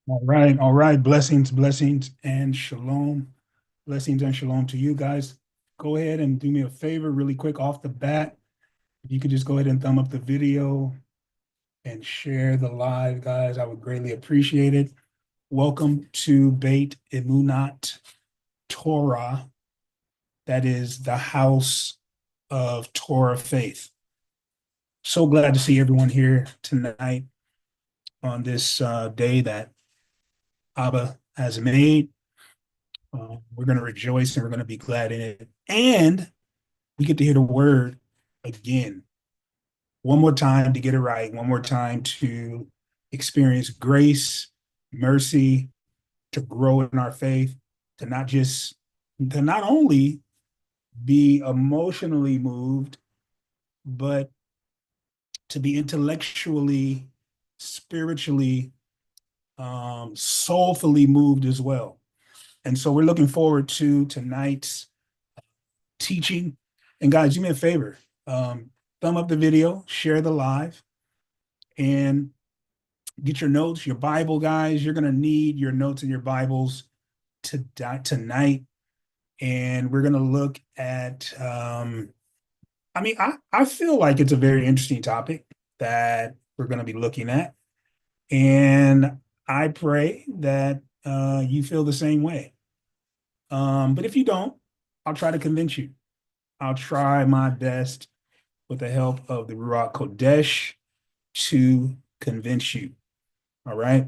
All right. Blessings, and shalom. Blessings and shalom to you guys. Go ahead and do me a favor really quick off the bat. If you could just go ahead and thumb up the video and share the live, guys, I would greatly appreciate it. Welcome to Beit Emunat Torah. That is the house of Torah faith. So glad to see everyone here tonight on this day that Abba has made. We're going to rejoice and we're going to be glad in it. And we get to hear the word again, one more time to get it right, one more time to experience grace, mercy, to grow in our faith, to not only be emotionally moved, but to be intellectually, spiritually, soulfully moved as well. And so we're looking forward to tonight's teaching. And guys, do me a favor, thumb up the video, share the live, and get your notes, your Bible, guys. You're going to need your notes and your Bibles tonight. And we're going to look at, I feel like it's a very interesting topic that we're going to be looking at. And I pray that you feel the same way. But if you don't, I'll try to convince you. I'll try my best with the help of the Ruach Kodesh to convince you. All right.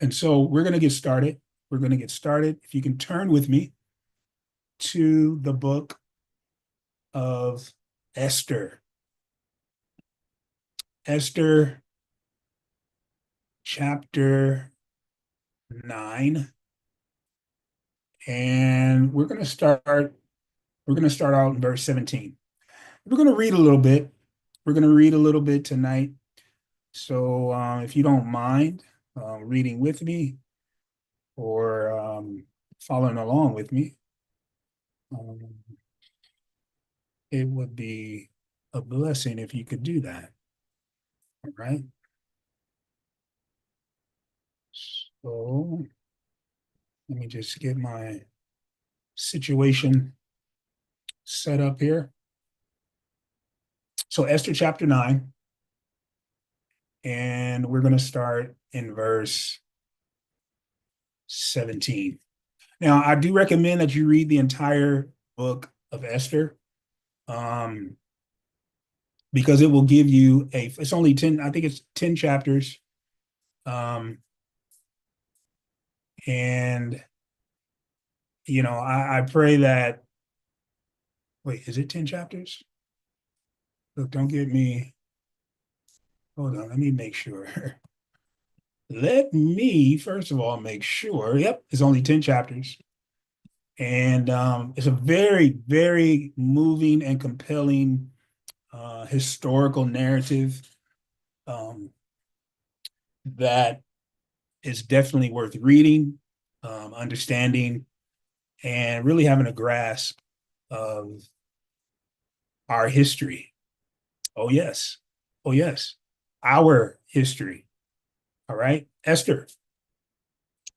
And so we're going to get started. We're going to get started. If you can turn with me to the book of Esther. Esther chapter 9. And we're going to start out in verse 17. We're going to read a little bit. We're going to read a little bit tonight. So if you don't mind reading with me or following along with me, um, it would be a blessing if you could do that. All right. So let me just get my situation set up here. So Esther chapter 9, and we're going to start in verse 17. Now, I do recommend that you read the entire book of Esther, because it will give you it's only 10, I think it's 10 chapters. And, I pray that, wait, is it 10 chapters? Look, don't get me, hold on, let me make sure. Let me, first of all, make sure. Yep, it's only 10 chapters. And it's a very, very moving and compelling historical narrative that is definitely worth reading, understanding, and really having a grasp of our history. Oh, yes. Oh, yes. Our history. All right. Esther,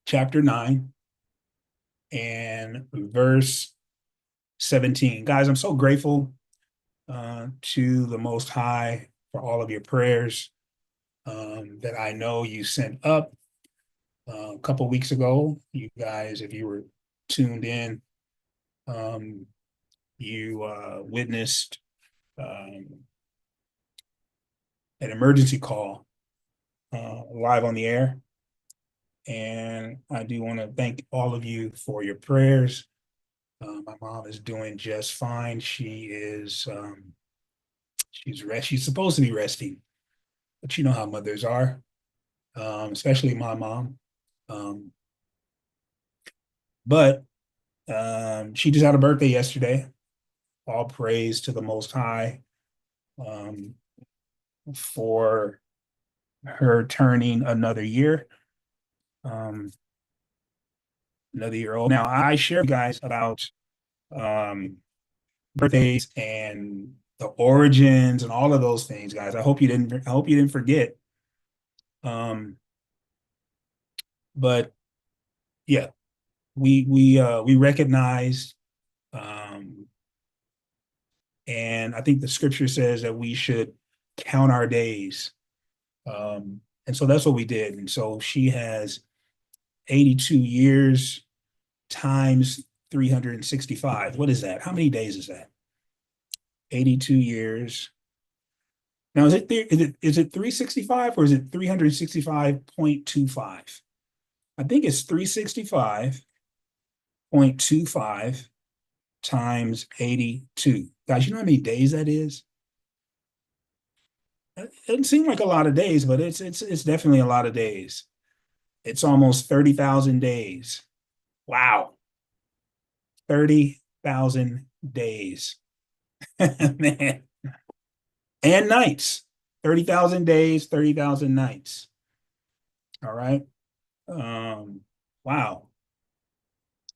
chapter 9 and verse 17. Guys, I'm so grateful to the Most High for all of your prayers that I know you sent up a couple weeks ago. You guys, if you were tuned in, you witnessed an emergency call live on the air. And I do want to thank all of you for your prayers. My mom is doing just fine. She's supposed to be resting, but you know how mothers are, especially my mom. Um, but she just had a birthday yesterday. All praise to the Most High um, for her turning um, another year old. Now, I share you guys about um, birthdays and the origins and all of those things, guys. I hope you didn't forget. Um, But yeah, we recognize, um, and I think the scripture says that we should count our days. And so that's what we did. And so she has 82 years times 365. What is that? How many days is that? 82 years. Now, is it 365 or is it 365.25? I think it's 365.25 times 82. Guys, you know how many days that is? It doesn't seem like a lot of days, but it's definitely a lot of days. It's almost 30,000 days. Wow. 30,000 days. Man. And nights. 30,000 days, 30,000 nights. All right. Wow.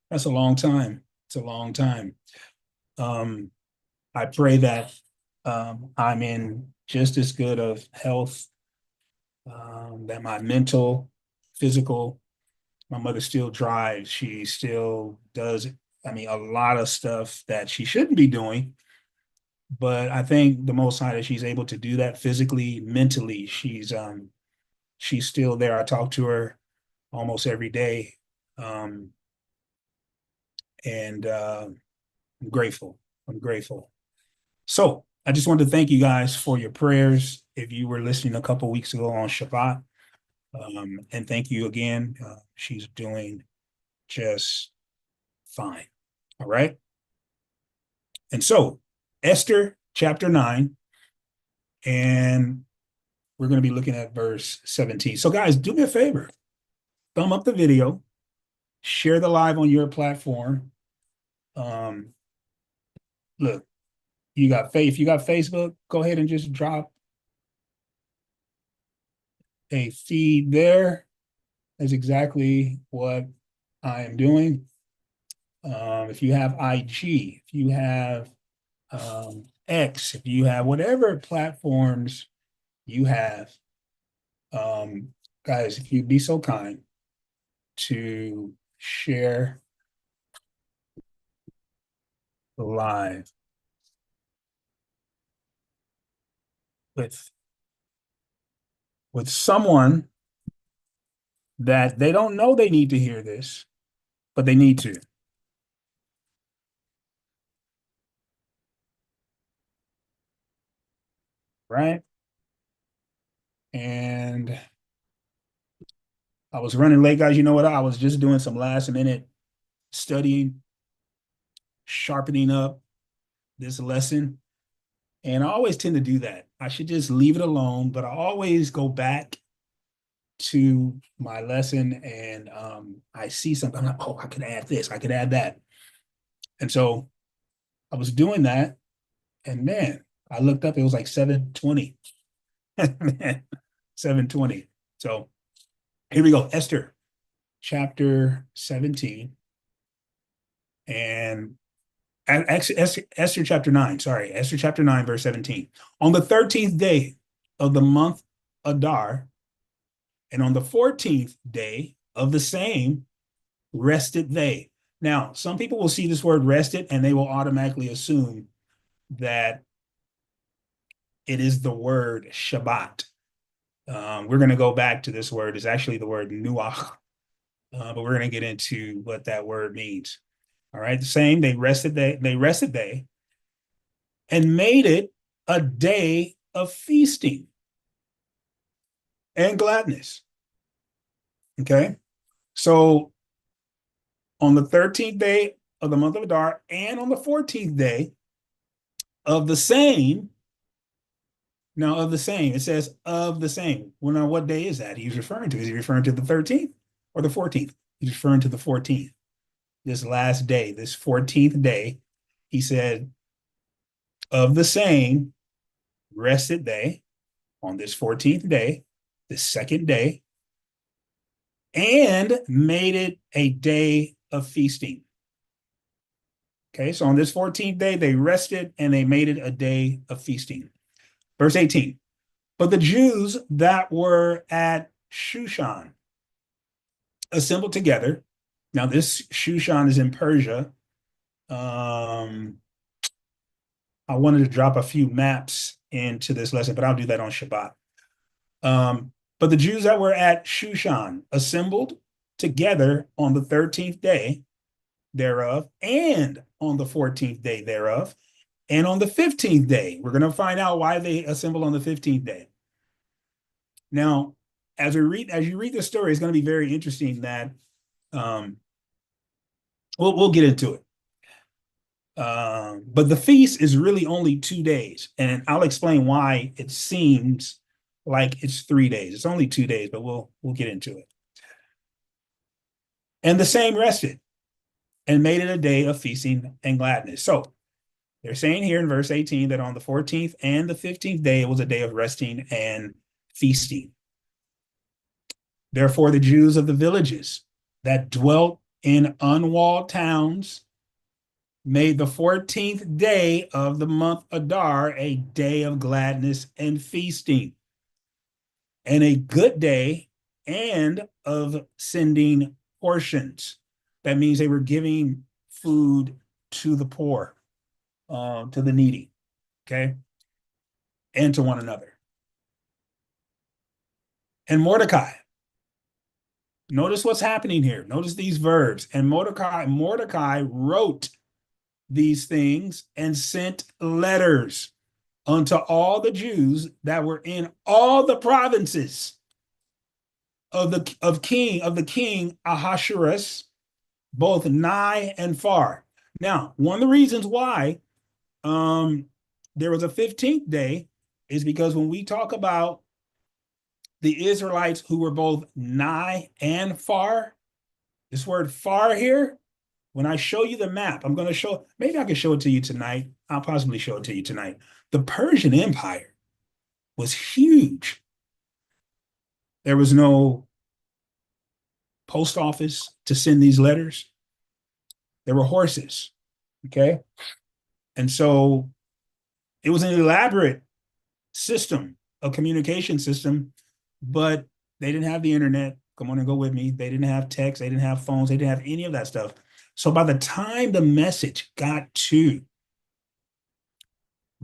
That's a long time. It's a long time. Um, I pray that I'm in just as good of health, that my mental, physical, my mother still drives. She still does, I mean, a lot of stuff that she shouldn't be doing. But I think the Most High that she's able to do that physically, mentally, she's still there. I talk to her almost every day. Um, and I'm grateful. I'm grateful. So I just wanted to thank you guys for your prayers. If you were listening a couple weeks ago on Shabbat, and thank you again. She's doing just fine. All right. And so Esther chapter 9, and we're going to be looking at verse 17. So guys, do me a favor. Thumb up the video, share the live on your platform. Look, if you got Facebook, go ahead and just drop a feed there. That's exactly what I am doing. If you have IG, if you have X, if you have whatever platforms you have, guys, if you'd be so kind to share the live with someone that they don't know they need to hear this, but they need to. Right? And I was running late, guys. You know what? I was just doing some last minute studying, sharpening up this lesson. And I always tend to do that. I should just leave it alone, but I always go back to my lesson and I see something. I'm like, oh, I could add this, I could add that. And so I was doing that. And man, I looked up, it was like 7:20. Man, 7:20. So here we go. Esther chapter 17. And actually, Esther chapter 9, sorry, Esther chapter 9, verse 17. On the 13th day of the month Adar, and on the 14th day of the same, rested they. Now, some people will see this word rested and they will automatically assume that it is the word Shabbat. We're going to go back to this word. It's actually the word nuach, but we're going to get into what that word means. All right, the same. They rested they and made it a day of feasting and gladness. Okay, so on the 13th day of the month of Adar and on the 14th day of the same. Now, of the same, it says of the same. Well, now, what day is that he's referring to? Is he referring to the 13th or the 14th? He's referring to the 14th. This last day, this 14th day, he said, of the same rested they on this 14th day, the second day, and made it a day of feasting. Okay, so on this 14th day, they rested and they made it a day of feasting. Verse 18, but the Jews that were at Shushan assembled together. Now, this Shushan is in Persia. I wanted to drop a few maps into this lesson, but I'll do that on Shabbat. But the Jews that were at Shushan assembled together on the 13th day thereof, and on the 14th day thereof, and on the 15th day. We're going to find out why they assembled on the 15th day. Now, as you read the story, it's going to be very interesting that we'll get into it. But the feast is really only 2 days, and I'll explain why it seems like it's 3 days. It's only 2 days, but we'll get into it. And the same rested and made it a day of feasting and gladness. So they're saying here in verse 18 that on the 14th and the 15th day, it was a day of resting and feasting. Therefore, the Jews of the villages that dwelt in unwalled towns made the 14th day of the month Adar a day of gladness and feasting, and a good day and of sending portions. That means they were giving food to the poor, to the needy, okay, and to one another. And Mordecai, notice what's happening here. Notice these verbs. And Mordecai wrote these things and sent letters unto all the Jews that were in all the provinces of the king Ahasuerus, both nigh and far. Now, one of the reasons why there was a 15th day is because when we talk about the Israelites who were both nigh and far, this word far here, when I show you the map, I'm going to show, maybe I can show it to you tonight. I'll possibly show it to you tonight. The Persian Empire was huge. There was no post office to send these letters. There were horses, okay? And so it was an elaborate system, a communication system, but they didn't have the internet. Come on and go with me. They didn't have text. They didn't have phones. They didn't have any of that stuff. So by the time the message got to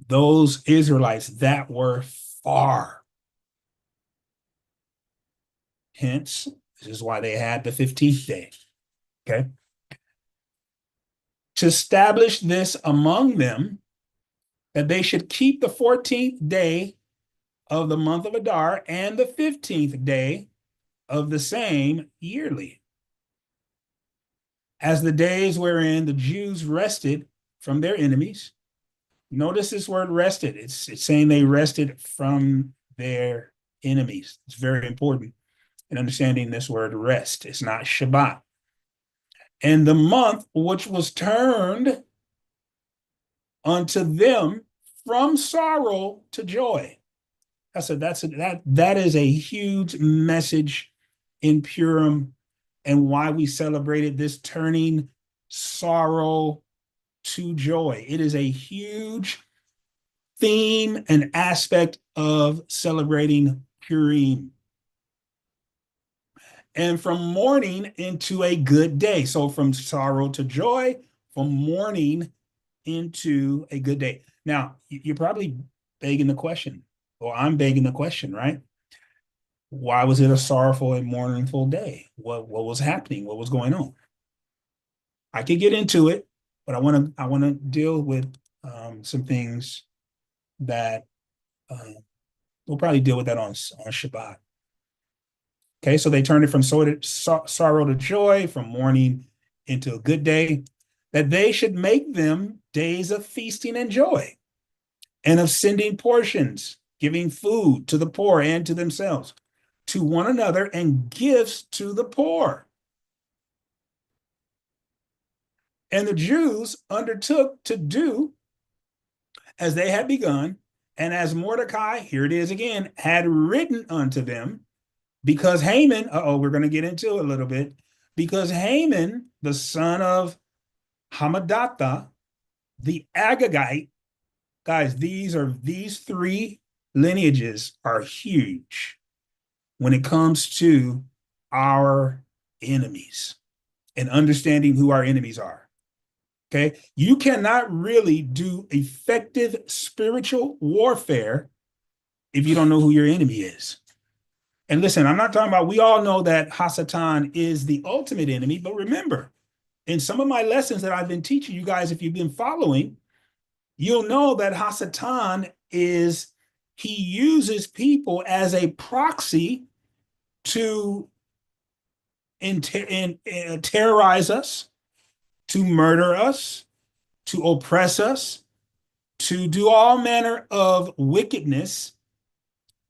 those Israelites that were far, hence, this is why they had the 15th day, okay? To establish this among them, that they should keep the 14th day of the month of Adar and the 15th day of the same yearly, as the days wherein the Jews rested from their enemies. Notice this word rested. It's saying they rested from their enemies. It's very important in understanding this word rest. It's not Shabbat. And the month which was turned unto them from sorrow to joy. That is a huge message in Purim, and why we celebrated this turning sorrow to joy. It is a huge theme and aspect of celebrating Purim. And from mourning into a good day. So from sorrow to joy, from mourning into a good day. Now, you're probably begging the question, or I'm begging the question, right? Why was it a sorrowful and mournful day? What was happening? What was going on? I could get into it, but I want to deal with some things that we'll probably deal with that on Shabbat. Okay, so they turned it from sorrow to joy, from mourning into a good day, that they should make them days of feasting and joy, and of sending portions, giving food to the poor and to themselves, to one another, and gifts to the poor. And the Jews undertook to do as they had begun, and as Mordecai, here it is again, had written unto them, because Haman, we're going to get into it a little bit, because Haman, the son of Hammedatha, the Agagite, guys, these three lineages are huge when it comes to our enemies and understanding who our enemies are. Okay. You cannot really do effective spiritual warfare if you don't know who your enemy is. And listen, I'm not talking about, we all know that Hasatan is the ultimate enemy, but remember, in some of my lessons that I've been teaching you guys, if you've been following, you'll know that Hasatan he uses people as a proxy to terrorize us, to murder us, to oppress us, to do all manner of wickedness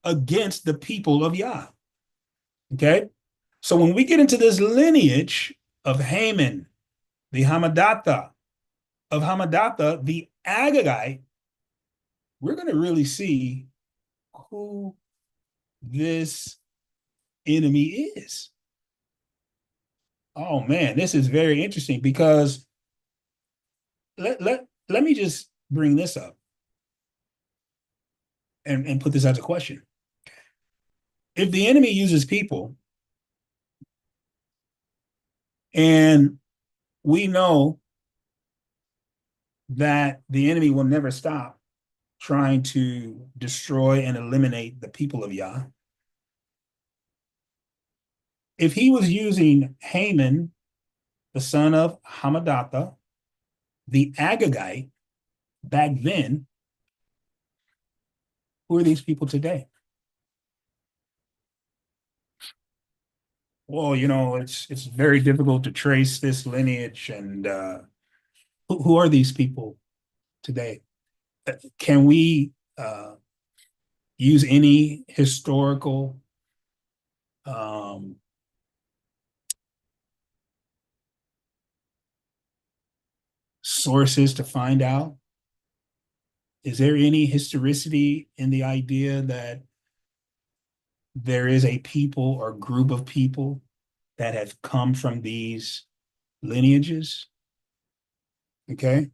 against the people of Yah. Okay? So when we get into this lineage of Haman, the Hammedatha, the Agagite, we're going to really see who this enemy is. Oh man, this is very interesting because let me just bring this up and put this as a question. If the enemy uses people, and we know that the enemy will never stop trying to destroy and eliminate the people of Yah, if he was using Haman, the son of Hammedatha, the Agagite, back then, who are these people today? Well, it's very difficult to trace this lineage, and who are these people today? Can we use any historical sources to find out? Is there any historicity in the idea that there is a people or group of people that have come from these lineages? Okay.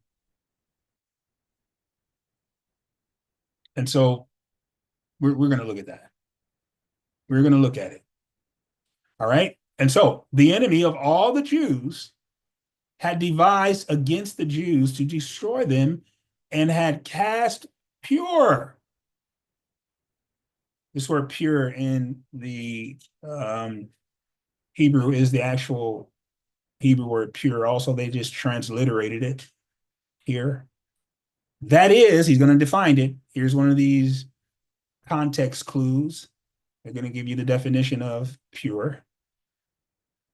And so we're going to look at that. We're going to look at it. All right. And so the enemy of all the Jews had devised against the Jews to destroy them and had cast pure. This word pure in the Hebrew is the actual Hebrew word pure. Also, they just transliterated it here. That is, he's going to define it. Here's one of these context clues. They're going to give you the definition of pure.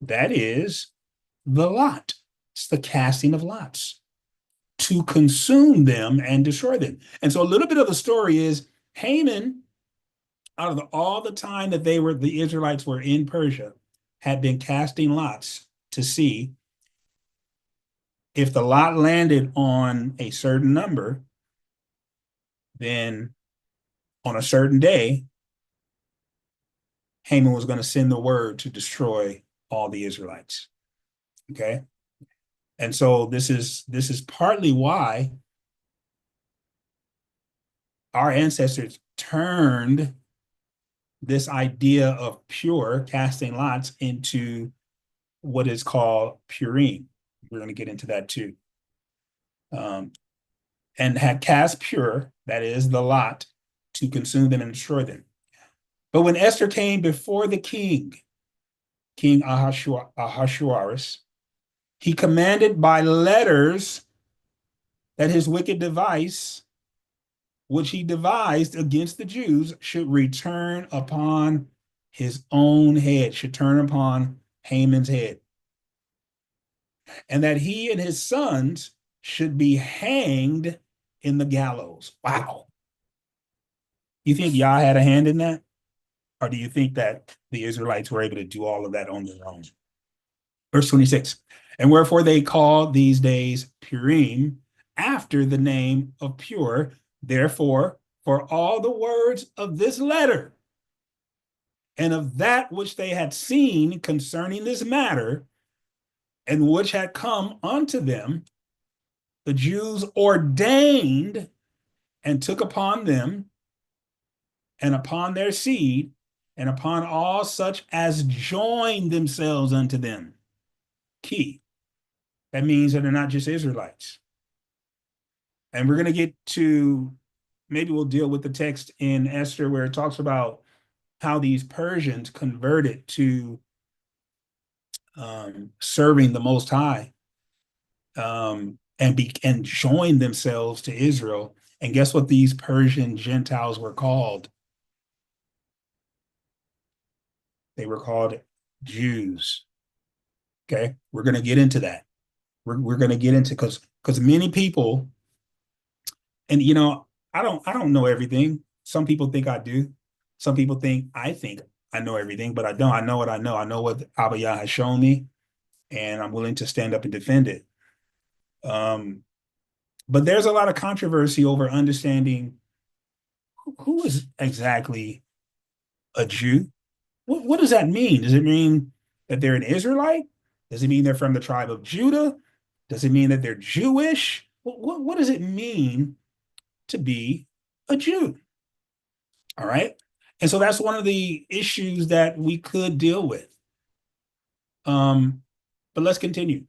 That is the lot. It's the casting of lots to consume them and destroy them. And so a little bit of the story is Haman, out of all the time that the Israelites were in Persia, had been casting lots to see if the lot landed on a certain number, then on a certain day, Haman was going to send the word to destroy all the Israelites. Okay. And so this is partly why our ancestors turned this idea of pure, casting lots, into what is called Purim. We're going to get into that too. And had cast pure, that is the lot, to consume them and destroy them. But when Esther came before the king, King Ahasuerus, he commanded by letters that his wicked device, which he devised against the Jews, should return upon his own head, should turn upon Haman's head, and that he and his sons should be hanged in the gallows. Wow. You think Yah had a hand in that? Or do you think that the Israelites were able to do all of that on their own? Verse 26, and wherefore they call these days Purim, after the name of pure. Therefore, for all the words of this letter and of that which they had seen concerning this matter, and which had come unto them, the Jews ordained and took upon them and upon their seed and upon all such as join themselves unto them. Key. That means that they're not just Israelites. And we're going to get to, maybe we'll deal with the text in Esther where it talks about how these Persians converted to serving the Most High, and joined themselves to Israel. And guess what these Persian Gentiles were called? They were called Jews. Okay, we're going to get into that. We're going to get into, because many people, and I don't know everything. Some people think I do. Some people think I know everything, but I don't. I know what I know. I know what Abba Yah has shown me, and I'm willing to stand up and defend it. But there's a lot of controversy over understanding who is exactly a Jew. What does that mean? Does it mean that they're an Israelite? Does it mean they're from the tribe of Judah? Does it mean that they're Jewish? What does it mean to be a Jew? All right. And so that's one of the issues that we could deal with. But let's continue.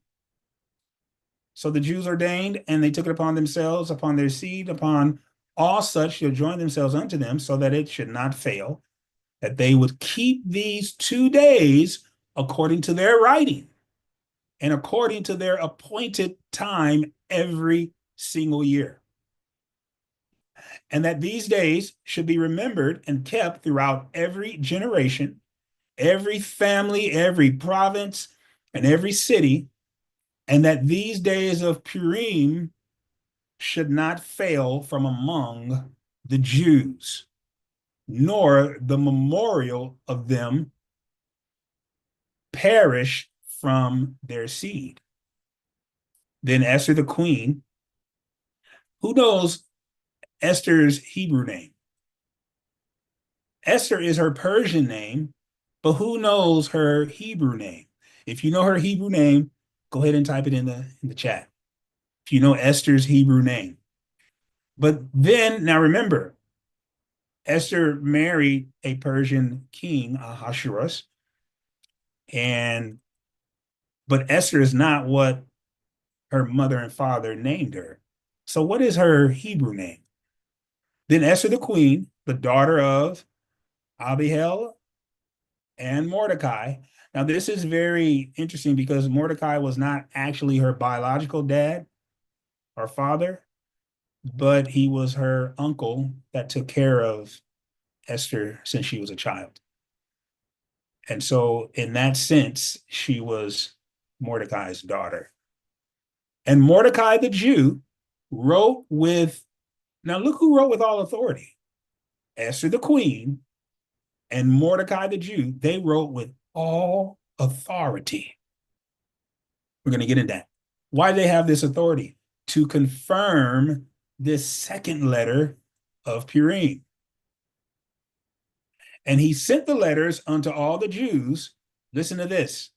So the Jews ordained, and they took it upon themselves, upon their seed, upon all such to join themselves unto them, so that it should not fail, that they would keep these 2 days according to their writing and according to their appointed time every single year. And that these days should be remembered and kept throughout every generation, every family, every province, and every city, and that these days of Purim should not fail from among the Jews, nor the memorial of them perish from their seed. Then Esther the queen, who knows Esther's Hebrew name? Esther is her Persian name, but who knows her Hebrew name? If you know her Hebrew name, go ahead and type it in the chat. If you know Esther's Hebrew name. But then, now remember, Esther married a Persian king, Ahasuerus, but Esther is not what her mother and father named her. So what is her Hebrew name? Then Esther the queen, the daughter of Abihail and Mordecai. Now this is very interesting because Mordecai was not actually her biological dad or father, but he was her uncle that took care of Esther since she was a child. And so in that sense, she was Mordecai's daughter. And Mordecai the Jew wrote with, now look who wrote with all authority. Esther the queen and Mordecai the Jew, they wrote with all authority. We're going to get into that. Why do they have this authority? To confirm this second letter of Purim. And he sent the letters unto all the Jews. Listen to this.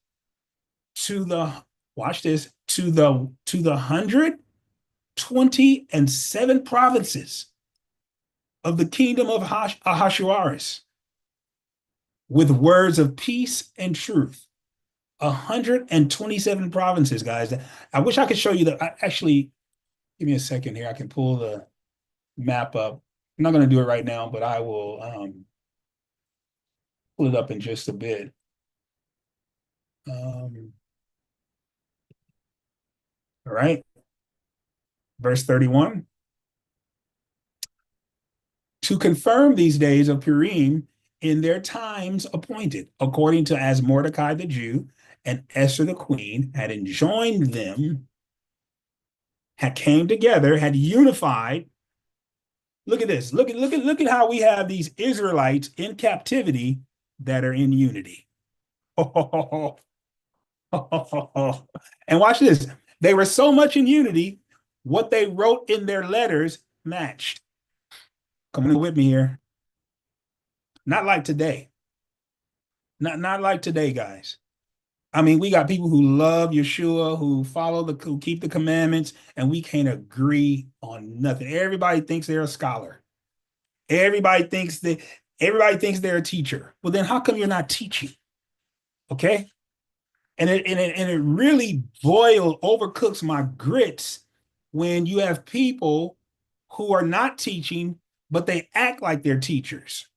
Watch this, to the 127 provinces of the kingdom of Ahasuerus, with words of peace and truth. 127 provinces, guys. I wish I could show you actually, give me a second here. I can pull the map up. I'm not going to do it right now, but I will pull it up in just a bit. All right. Verse 31. To confirm these days of Purim in their times appointed, according to as Mordecai the Jew and Esther the queen had enjoined them, had came together, had unified. Look at this. Look at how we have these Israelites in captivity that are in unity. And watch this. They were so much in unity, what they wrote in their letters matched. Come on with me here. Not like today. Not like today, guys. I mean, we got people who love Yeshua, who keep the commandments, and we can't agree on nothing. Everybody thinks they're a scholar. Everybody thinks that Everybody thinks they're a teacher. Well, then how come you're not teaching? Okay. And it really overcooks my grits when you have people who are not teaching, but they act like they're teachers.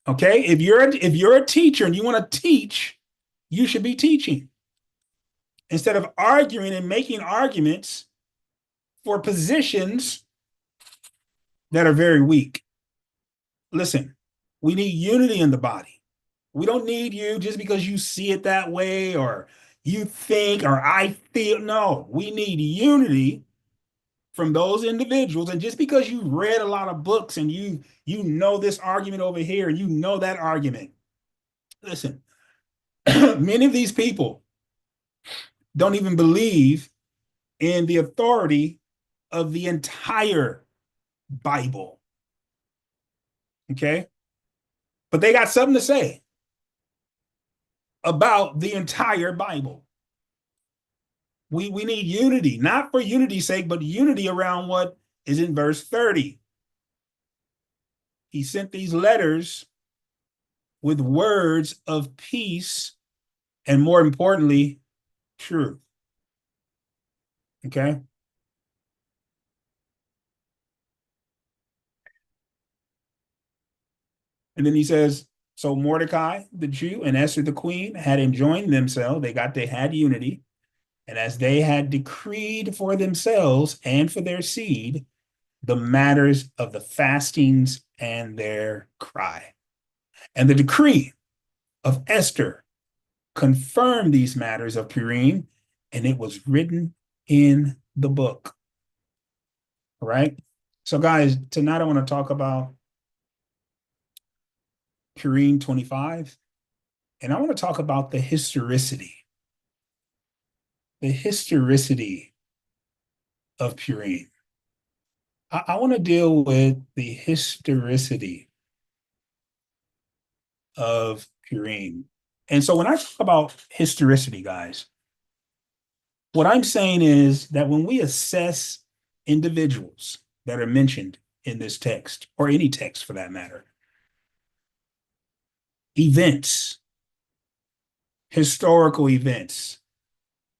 Okay. If you're a teacher and you want to teach, you should be teaching instead of arguing and making arguments for positions that are very weak. Listen, we need unity in the body. We don't need you just because you see it that way or you think or I feel. No, we need unity from those individuals. And just because you read a lot of books and you know this argument over here and you know that argument, listen, many of these people don't even believe in the authority of the entire Bible. Okay. But they got something to say about the entire Bible. We need unity, not for unity's sake, but unity around what is in verse 30. He sent these letters with words of peace and, more importantly, truth. Okay. And then he says, so Mordecai, the Jew, and Esther, the queen, had enjoined themselves. They had unity. And as they had decreed for themselves and for their seed, the matters of the fastings and their cry. And the decree of Esther confirmed these matters of Purim, and it was written in the book. All right. So, guys, tonight I want to talk about Purim 25, and I want to talk about the historicity of Purim. I want to deal with the historicity of Purim. And so when I talk about historicity, guys, what I'm saying is that when we assess individuals that are mentioned in this text, or any text for that matter, events, historical events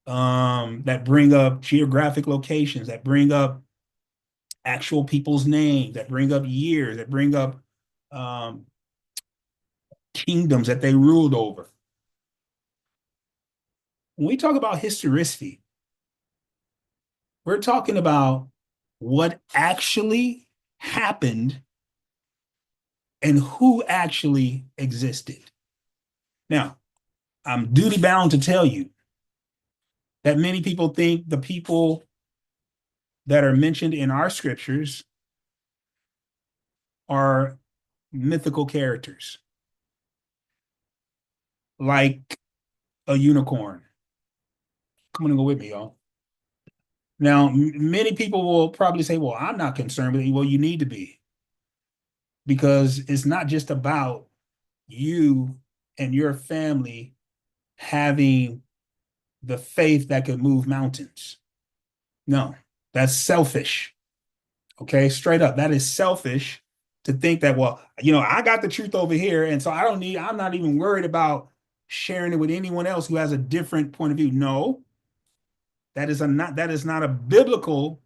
that bring up geographic locations, that bring up actual people's names, that bring up years, that bring up kingdoms that they ruled over. When we talk about historicity, we're talking about what actually happened and who actually existed. Now, I'm duty bound to tell you that many people think the people that are mentioned in our scriptures are mythical characters, like a unicorn. Come on and go with me, y'all. Now, many people will probably say, well, I'm not concerned with it. Well, you need to be, because it's not just about you and your family having the faith that could move mountains. No, that's selfish. Okay, straight up. That is selfish to think that, well, I got the truth over here. And so I'm not even worried about sharing it with anyone else who has a different point of view. No, that is not a biblical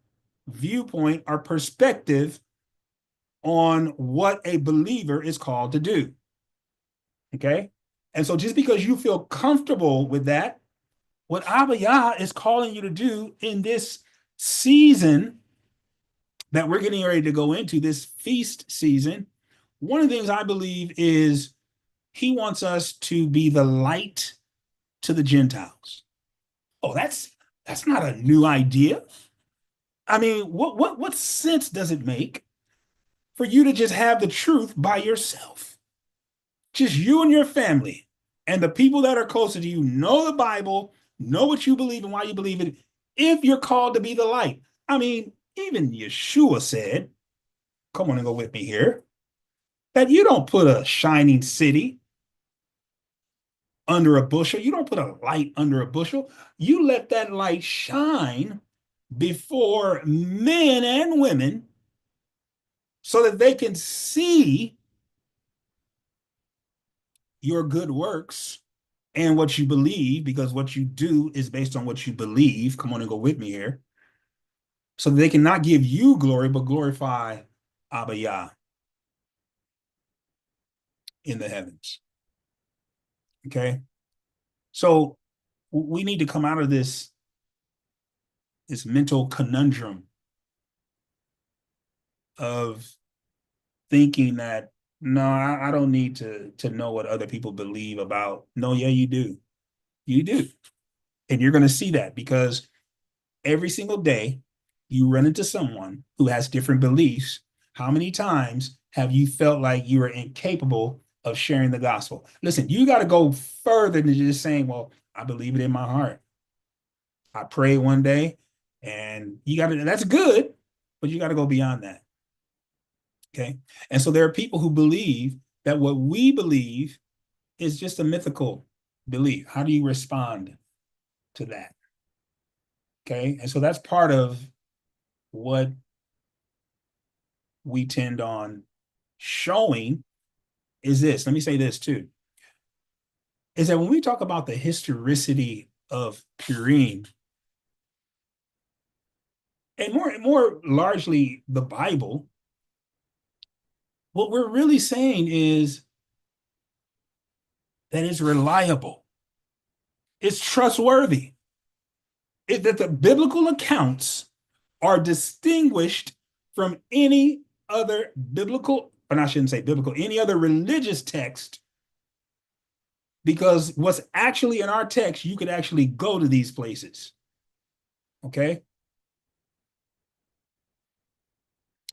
viewpoint or perspective on what a believer is called to do. Okay. And so just because you feel comfortable with that, what Abba Yah is calling you to do in this season that we're getting ready to go into, this feast season, one of the things I believe is he wants us to be the light to the Gentiles. Oh, that's not a new idea. I mean, what sense does it make for you to just have the truth by yourself? Just you and your family, and the people that are closer to you know the Bible, know what you believe and why you believe it, if you're called to be the light. I mean, even Yeshua said, come on and go with me here, that you don't put a shining city under a bushel. You don't put a light under a bushel. You let that light shine before men and women so that they can see your good works and what you believe, because what you do is based on what you believe. Come on and go with me here. So they cannot give you glory, but glorify Abba Yah in the heavens. Okay. So we need to come out of this mental conundrum of thinking that no, I don't need to know what other people believe about. No, yeah, you do. You do. And you're going to see that because every single day you run into someone who has different beliefs. How many times have you felt like you are incapable of sharing the gospel? Listen, you got to go further than just saying, well, I believe it in my heart. I prayed one day and you got to, that's good, but you got to go beyond that. Okay. And so there are people who believe that what we believe is just a mythical belief. How do you respond to that? Okay. And so that's part of what we tend on showing is this. Let me say this too. Is that when we talk about the historicity of Purim, and more largely the Bible, what we're really saying is that it's reliable, it's trustworthy, that the biblical accounts are distinguished from any other biblical, and I shouldn't say biblical, any other religious text, because what's actually in our text, you could actually go to these places. Okay.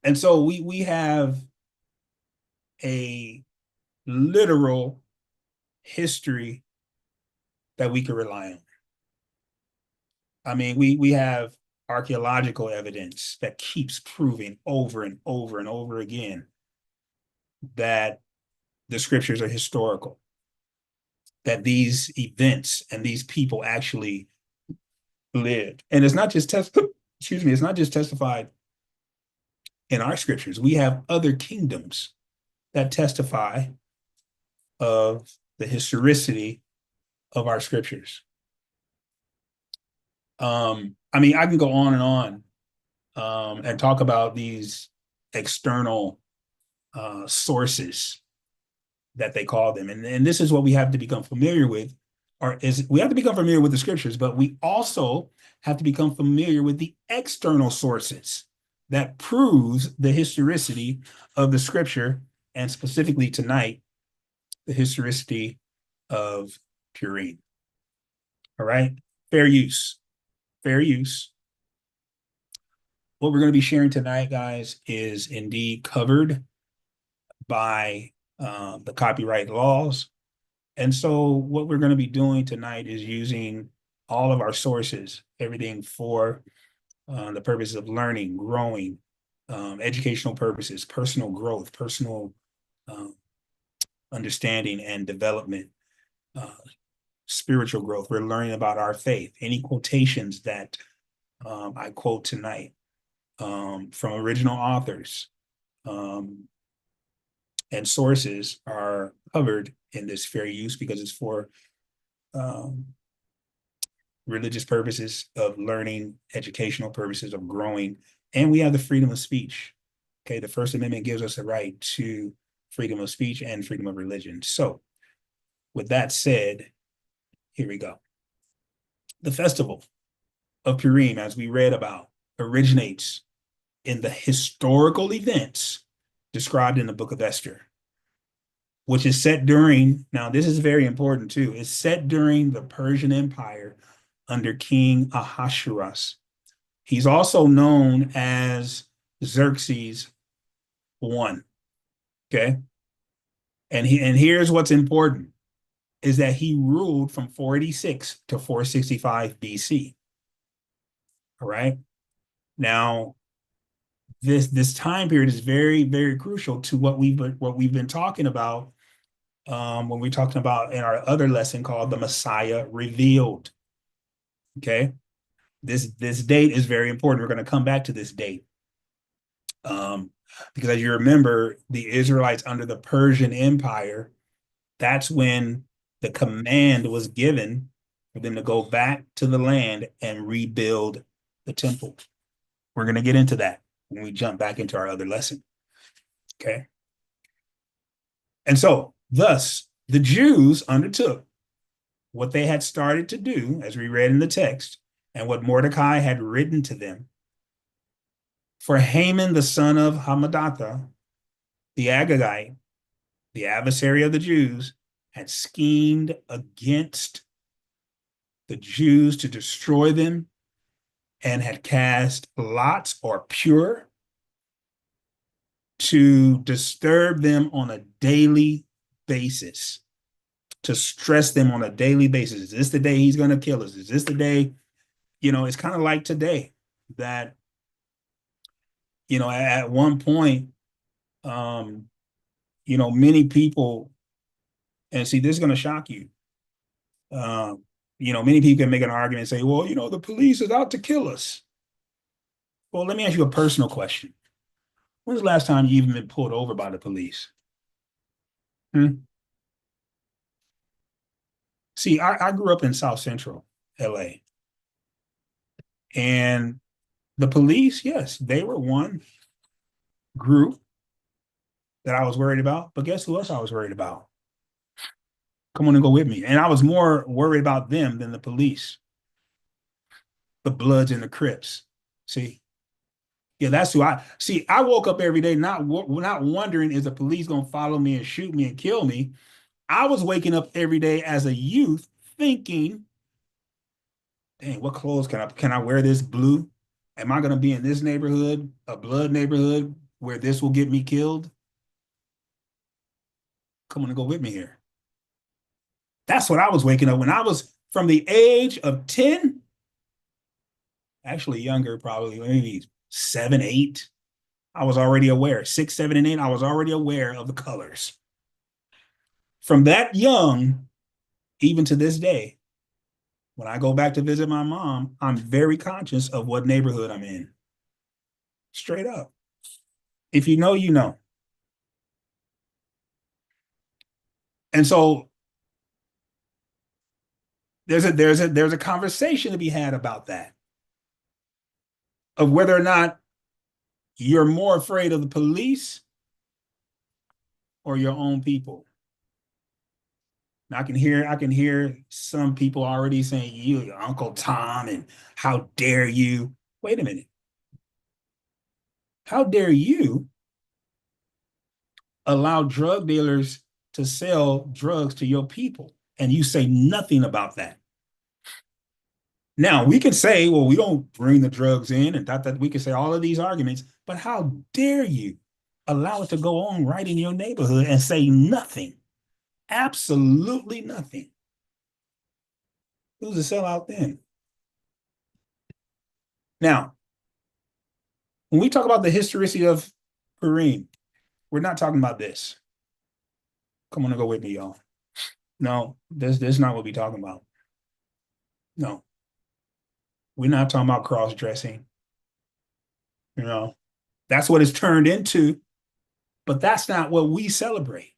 And so we have a literal history that we can rely on. I mean, we have archaeological evidence that keeps proving over and over and over again that the scriptures are historical, that these events and these people actually lived. And it's not just excuse me, it's not just testified in our scriptures. We have other kingdoms that testify of the historicity of our scriptures. I mean, I can go on and talk about these external sources that they call them. And this is what we have to become familiar with, or is we have to become familiar with the scriptures, but we also have to become familiar with the external sources that proves the historicity of the scripture, and specifically tonight, the historicity of Purim. All right. Fair use. Fair use. What we're going to be sharing tonight, guys, is indeed covered by the copyright laws. And so what we're going to be doing tonight is using all of our sources, everything for the purposes of learning, growing, educational purposes, personal growth, personal understanding and development, spiritual growth. We're learning about our faith. Any quotations that I quote tonight from original authors and sources are covered in this fair use because it's for religious purposes of learning, educational purposes of growing, and we have the freedom of speech. Okay, the First Amendment gives us the right to freedom of speech and freedom of religion. So with that said, here we go. The festival of Purim, as we read about, originates in the historical events described in the Book of Esther, which is set during, now this is very important too, it's set during the Persian Empire under King Ahasuerus. He's also known as Xerxes I. Okay. And here's what's important is that he ruled from 486 to 465 BC. All right. Now, this time period is very, very crucial to what we've been talking about when we're talking about in our other lesson called the Messiah Revealed. Okay. This date is very important. We're going to come back to this date. Because as you remember, the Israelites under the Persian Empire That's when the command was given for them to go back to the land and rebuild the temple. We're going to get into that when we jump back into our other lesson. Okay. And so, thus, the Jews undertook what they had started to do, as we read in the text, and what Mordecai had written to them. For Haman, the son of Hammedatha, the Agagite, the adversary of the Jews, had schemed against the Jews to destroy them and had cast lots or pure to disturb them on a daily basis, to stress them on a daily basis. Is this the day he's going to kill us? Is this the day? It's kind of like today that, at one point, many people, and see, this is going to shock you. Many people can make an argument and say, well, the police is out to kill us. Well, let me ask you a personal question. When's the last time you even been pulled over by the police? See, I grew up in South Central LA. And the police, yes, they were one group that I was worried about. But guess who else I was worried about? Come on and go with me. And I was more worried about them than the police. The Bloods and the Crips. See? Yeah, that's who I see. I woke up every day not wondering, is the police going to follow me and shoot me and kill me? I was waking up every day as a youth thinking, dang, what clothes can I wear this blue? Am I going to be in this neighborhood, a blood neighborhood, where this will get me killed? Come on and go with me here. That's what I was waking up when I was from the age of 10, actually younger, probably maybe 7, 8. I was already aware. 6, 7, and 8, I was already aware of the colors. From that young, even to this day, when I go back to visit my mom, I'm very conscious of what neighborhood I'm in. Straight up. If you know, you know. And so there's a conversation to be had about that, of whether or not you're more afraid of the police or your own people. Now, I can hear some people already saying, you, Uncle Tom, and how dare you? Wait a minute. How dare you allow drug dealers to sell drugs to your people? And you say nothing about that. Now, we can say, well, we don't bring the drugs in, and that we can say all of these arguments, but how dare you allow it to go on right in your neighborhood and say nothing? Absolutely nothing. Who's a sellout then? Now, when we talk about the historicity of Purim, we're not talking about this. Come on and go with me, y'all. No, this is not what we're talking about. No. We're not talking about cross-dressing. That's what it's turned into, but that's not what we celebrate.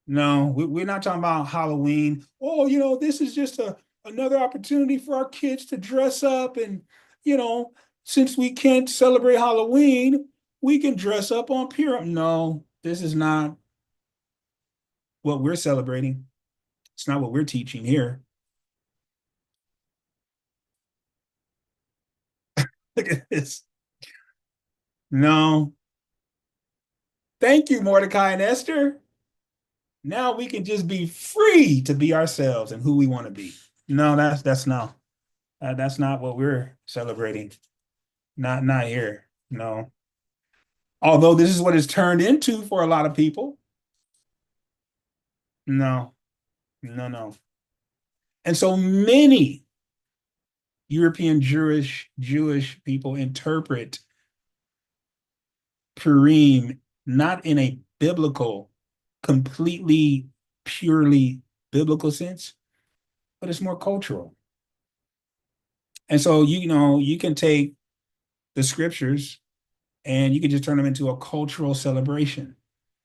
No, we're not talking about Halloween. Oh, this is just another opportunity for our kids to dress up. And, since we can't celebrate Halloween, we can dress up on Purim. No, this is not what we're celebrating. It's not what we're teaching here. Look at this. No. Thank you, Mordecai and Esther. Now we can just be free to be ourselves and who we want to be. No, that's not what we're celebrating. Not here. No. Although this is what it's turned into for a lot of people. No. And so many European Jewish people interpret Purim not in a biblical, completely, purely biblical sense, but it's more cultural. And so, you can take the scriptures and you can just turn them into a cultural celebration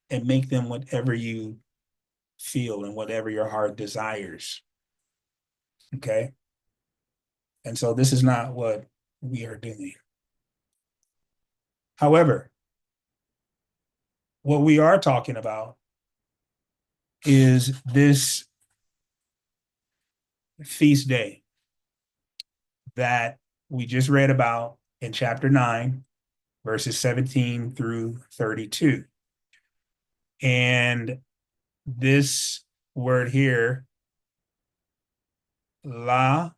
and make them whatever you feel and whatever your heart desires. Okay. And so this is not what we are doing. However, what we are talking about is this feast day that we just read about in chapter 9, verses 17 through 32. And this word here, la,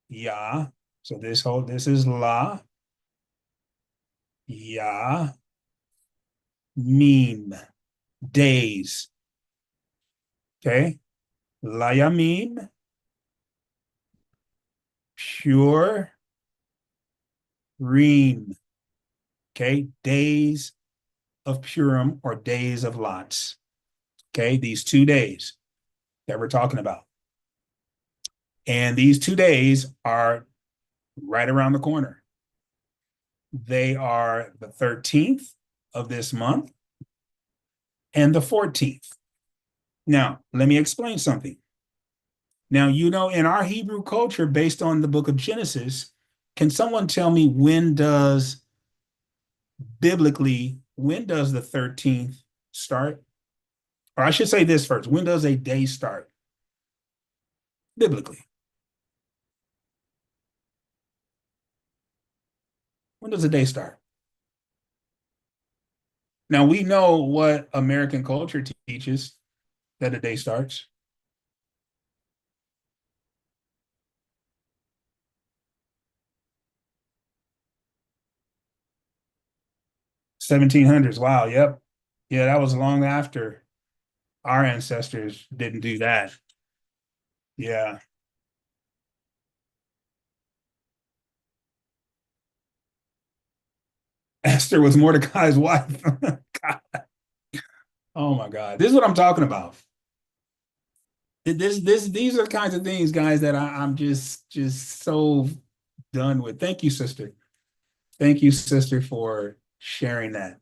ya. So this is la, ya, meme, days. Okay. La yamim, pure, ream. Okay. Days of Purim or days of lots. Okay. These 2 days that we're talking about. And these 2 days are right around the corner. They are the 13th of this month and the 14th. Now, let me explain something. Now, in our Hebrew culture, based on the book of Genesis, can someone tell me when does the 13th start? Or I should say this first. When does a day start? Biblically. When does a day start? Now, we know what American culture teaches, that a day starts. 1700s. Wow. Yep. Yeah, that was long after our ancestors didn't do that. Yeah. Esther was Mordecai's wife. Oh my God. This is what I'm talking about. These are the kinds of things, guys, that I'm just so done with. Thank you, sister. Thank you, sister, for sharing that.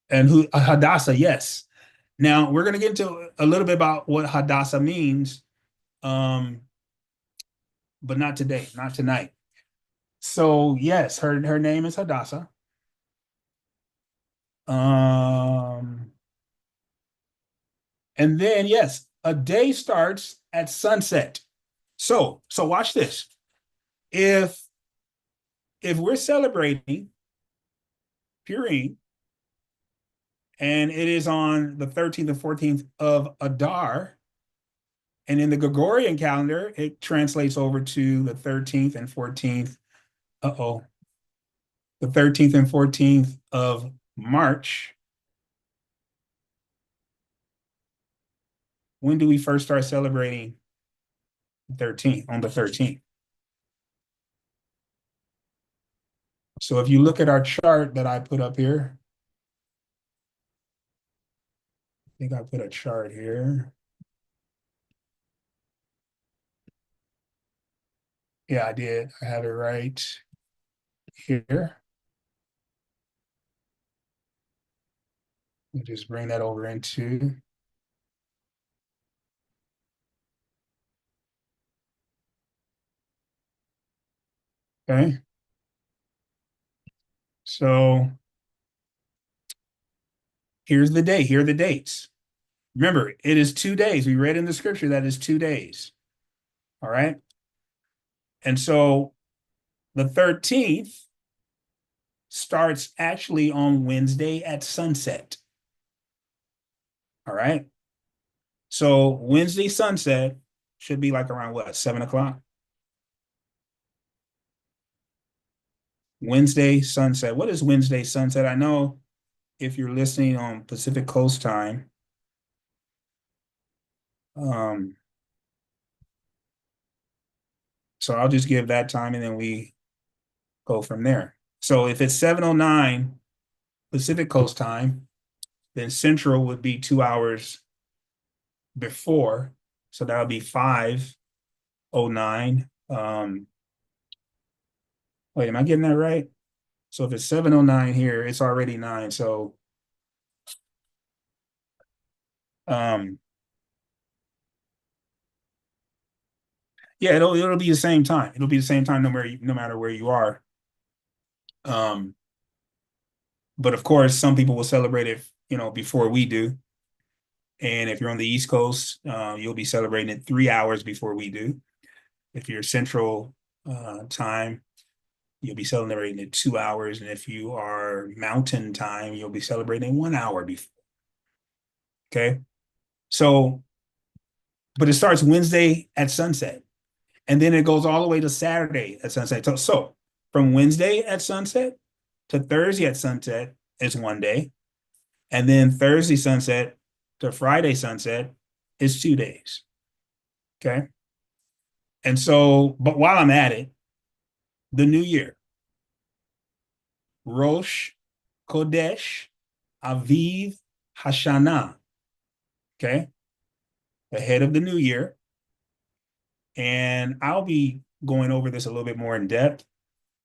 And Hadassah, yes. Now we're gonna get into a little bit about what Hadassah means, but not today, not tonight. So yes, her name is Hadassah. Um, and then yes, a day starts at sunset. So watch this. If we're celebrating Purim and it is on the 13th and 14th of Adar, and in the Gregorian calendar, it translates over to the 13th and 14th. The 13th and 14th of March. When do we first start celebrating 13th, on the 13th? So if you look at our chart that I put up here, I think I put a chart here. Yeah, I did. I have it right here. Let me just bring that over into. Okay. So here's the date. Here are the dates. Remember, it is 2 days. We read in the scripture that is 2 days. All right. And so the 13th starts actually on Wednesday at sunset. All right. So Wednesday sunset should be like around what, 7 o'clock? Wednesday sunset. What is Wednesday sunset? I know if you're listening on Pacific Coast time, um, so I'll just give that time and then we go from there. So if it's 7:09 Pacific Coast time, then Central would be 2 hours before. So that would be 5:09. Wait, am I getting that right? So if it's 7:09 here, it's already 9. So Um, yeah, it'll be the same time. It'll be the same time no matter where you are. Um, but of course, some people will celebrate it, before we do. And if you're on the East Coast, you'll be celebrating it 3 hours before we do. If you're Central time, you'll be celebrating it 2 hours. And if you are Mountain time, you'll be celebrating 1 hour before. Okay. So, but it starts Wednesday at sunset. And then it goes all the way to Saturday at sunset. So from Wednesday at sunset to Thursday at sunset is one day. And then Thursday sunset to Friday sunset is 2 days. Okay. And so, but while I'm at it, the new year, Rosh Kodesh Aviv Hashanah. Okay. Ahead of the new year. And I'll be going over this a little bit more in depth,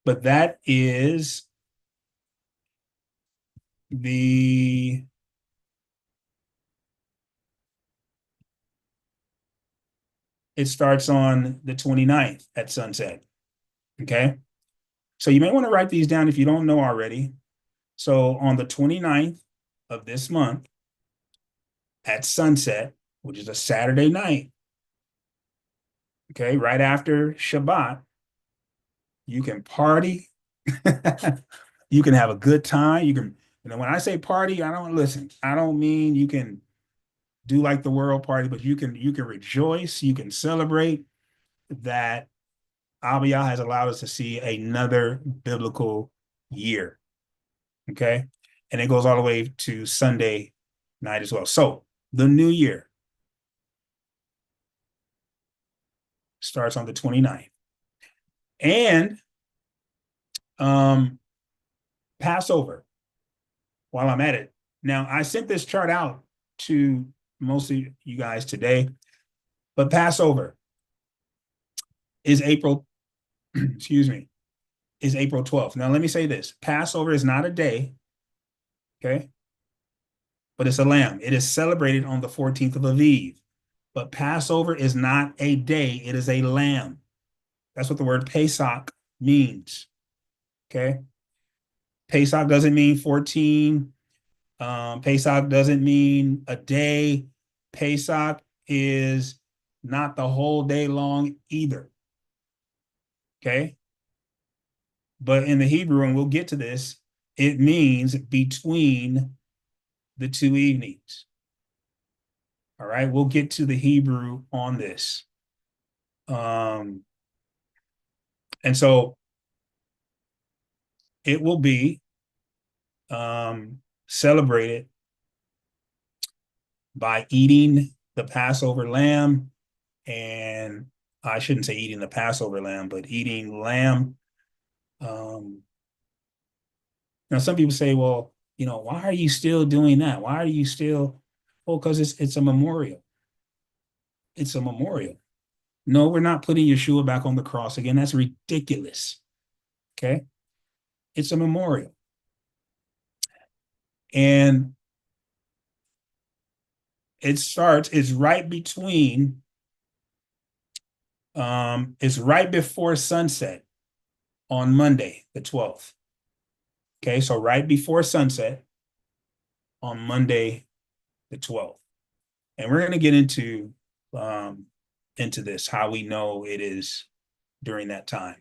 but that is the it starts on the 29th at sunset. Okay. So you may want to write these down if you don't know already. So on the 29th of this month at sunset, which is a Saturday night, okay, right after Shabbat, you can party. You can have a good time. When I say party, I don't mean you can do like the world party, but you can rejoice, you can celebrate that Abiyah has allowed us to see another biblical year. Okay. And it goes all the way to Sunday night as well. So the new year starts on the 29th. And Passover, while I'm at it. Now, I sent this chart out to most of you guys today, but Passover is April, excuse me, is April 12th. Now, let me say this. Passover is not a day, okay? But it's a lamb. It is celebrated on the 14th of Aviv. But Passover is not a day, it is a lamb. That's what the word Pesach means, okay? Pesach doesn't mean 14. Pesach doesn't mean a day. Pesach is not the whole day long either, okay? But in the Hebrew, and we'll get to this, it means between the two evenings. All right, we'll get to the Hebrew on this. And so it will be celebrated by eating the Passover lamb. And I shouldn't say eating the Passover lamb, but eating lamb. Now, some people say, well, why are you still doing that? Why are you still? Well, because it's a memorial. It's a memorial. No, we're not putting Yeshua back on the cross again. That's ridiculous. Okay. It's a memorial. And it's right before sunset on Monday, the 12th. Okay. So right before sunset on Monday, the 12th. And we're going to get into this, how we know it is during that time.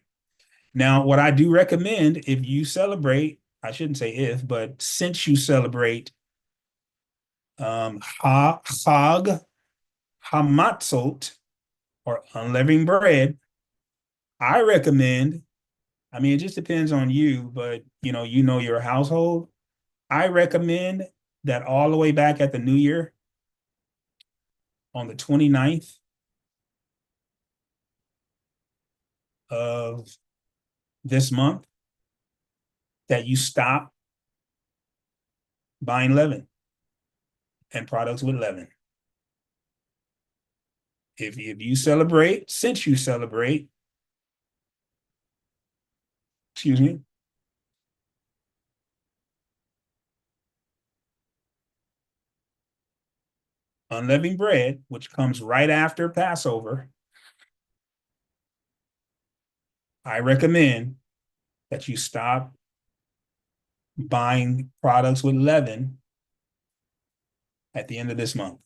Now, what I do recommend, if you celebrate, I shouldn't say if, but since you celebrate Chag Hamatzot, or unleavened bread, I recommend, it just depends on you, but your household. I recommend that all the way back at the new year on the 29th of this month, that you stop buying leaven and products with leaven. If you celebrate, since you celebrate, excuse me, unleavened bread, which comes right after Passover, I recommend that you stop buying products with leaven at the end of this month.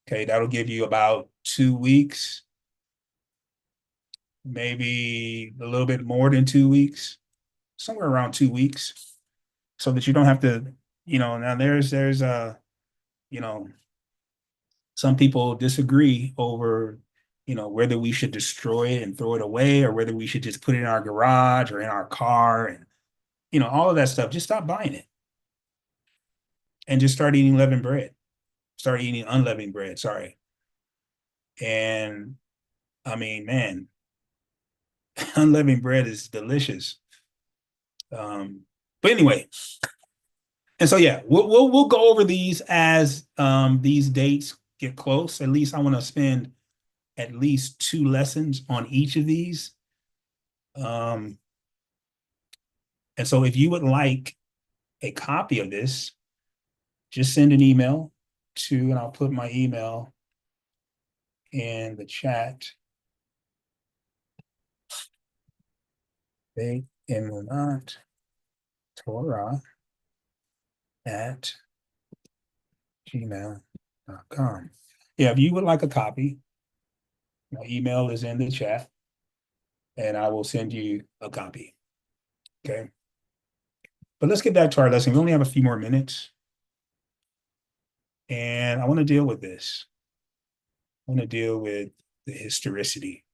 Okay, that'll give you about 2 weeks, maybe a little bit more than 2 weeks, somewhere around 2 weeks, so that you don't have to, now there's you know, some people disagree over, whether we should destroy it and throw it away or whether we should just put it in our garage or in our car and, all of that stuff. Just stop buying it and just start eating leavened bread. Start eating unleavened bread, sorry. And I mean, man, unleavened bread is delicious. But anyway, and so yeah, we'll go over these as these dates get close. At least I want to spend at least 2 lessons on each of these. And so if you would like a copy of this, just send an email to, and I'll put my email in the chat. Beit Emunat Torah at gmail.com. Yeah, if you would like a copy, my email is in the chat and I will send you a copy. Okay. But let's get back to our lesson. We only have a few more minutes. And I want to deal with this. I want to deal with the historicity.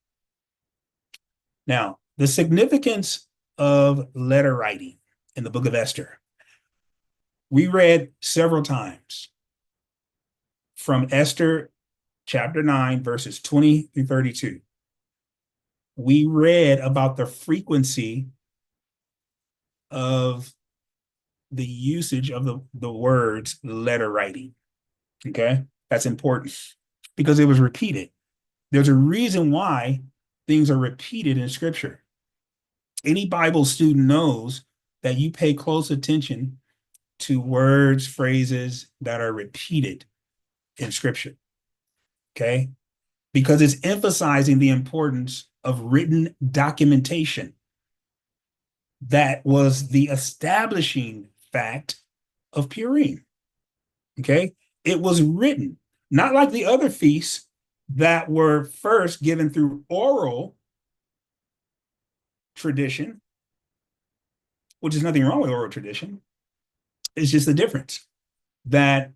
Now, the significance of letter writing in the Book of Esther. We read several times from Esther chapter 9, verses 20 through 32. We read about the frequency of the usage of the words letter writing. Okay, that's important because it was repeated. There's a reason why things are repeated in Scripture. Any Bible student knows that you pay close attention to words, phrases that are repeated in Scripture. Okay, because it's emphasizing the importance of written documentation. That was the establishing fact of Purim. Okay, it was written, not like the other feasts that were first given through oral tradition, which is nothing wrong with oral tradition. It's just the difference that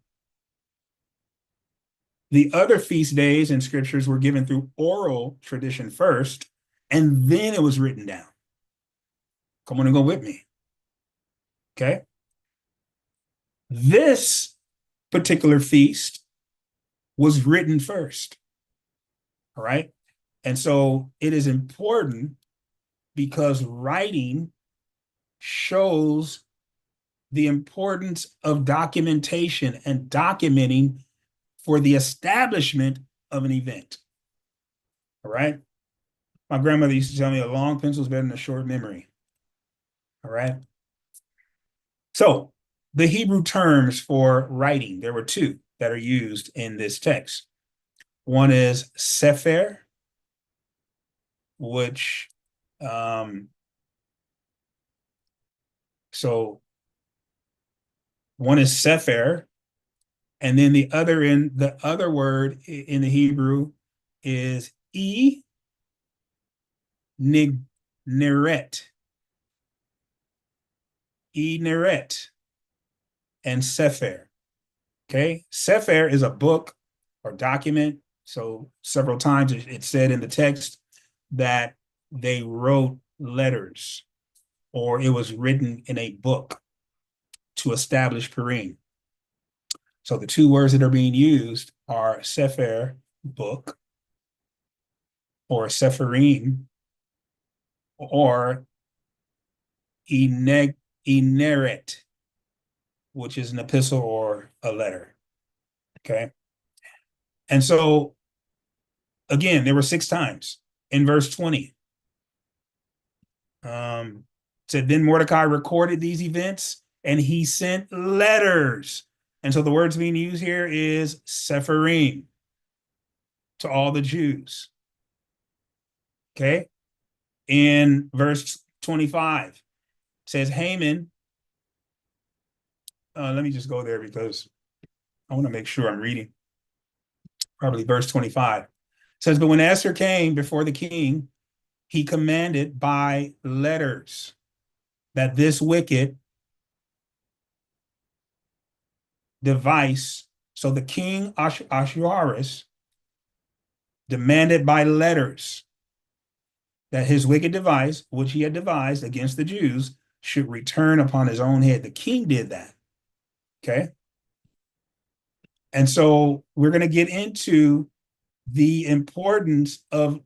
the other feast days and scriptures were given through oral tradition first, and then it was written down. Come on and go with me. Okay. This particular feast was written first. All right. And so it is important because writing shows the importance of documentation and documenting for the establishment of an event. All right. My grandmother used to tell me a long pencil is better than a short memory. All right. So the Hebrew terms for writing, there were 2 that are used in this text. One is sefer, which, so one is sefer, and then the other word in the Hebrew is neret. Neret and sefer. Okay, sefer is a book or document. So several times it said in the text that they wrote letters or it was written in a book to establish Purim. So the 2 words that are being used are sefer, book, or sepharim, or ineret, which is an epistle or a letter. Okay. And so, again, there were 6 times in verse 20. Said, then Mordecai recorded these events and he sent letters And so the words being used here is Sepharim, to all the Jews. Okay. In verse 25, it says Haman. Let me just go there because I want to make sure I'm reading. Probably verse 25. It says, but when Esther came before the king, he commanded by letters that this wicked device, so the king Ahasuerus demanded by letters that his wicked device, which he had devised against the Jews, should return upon his own head. The king did that. Okay. And so we're going to get into the importance of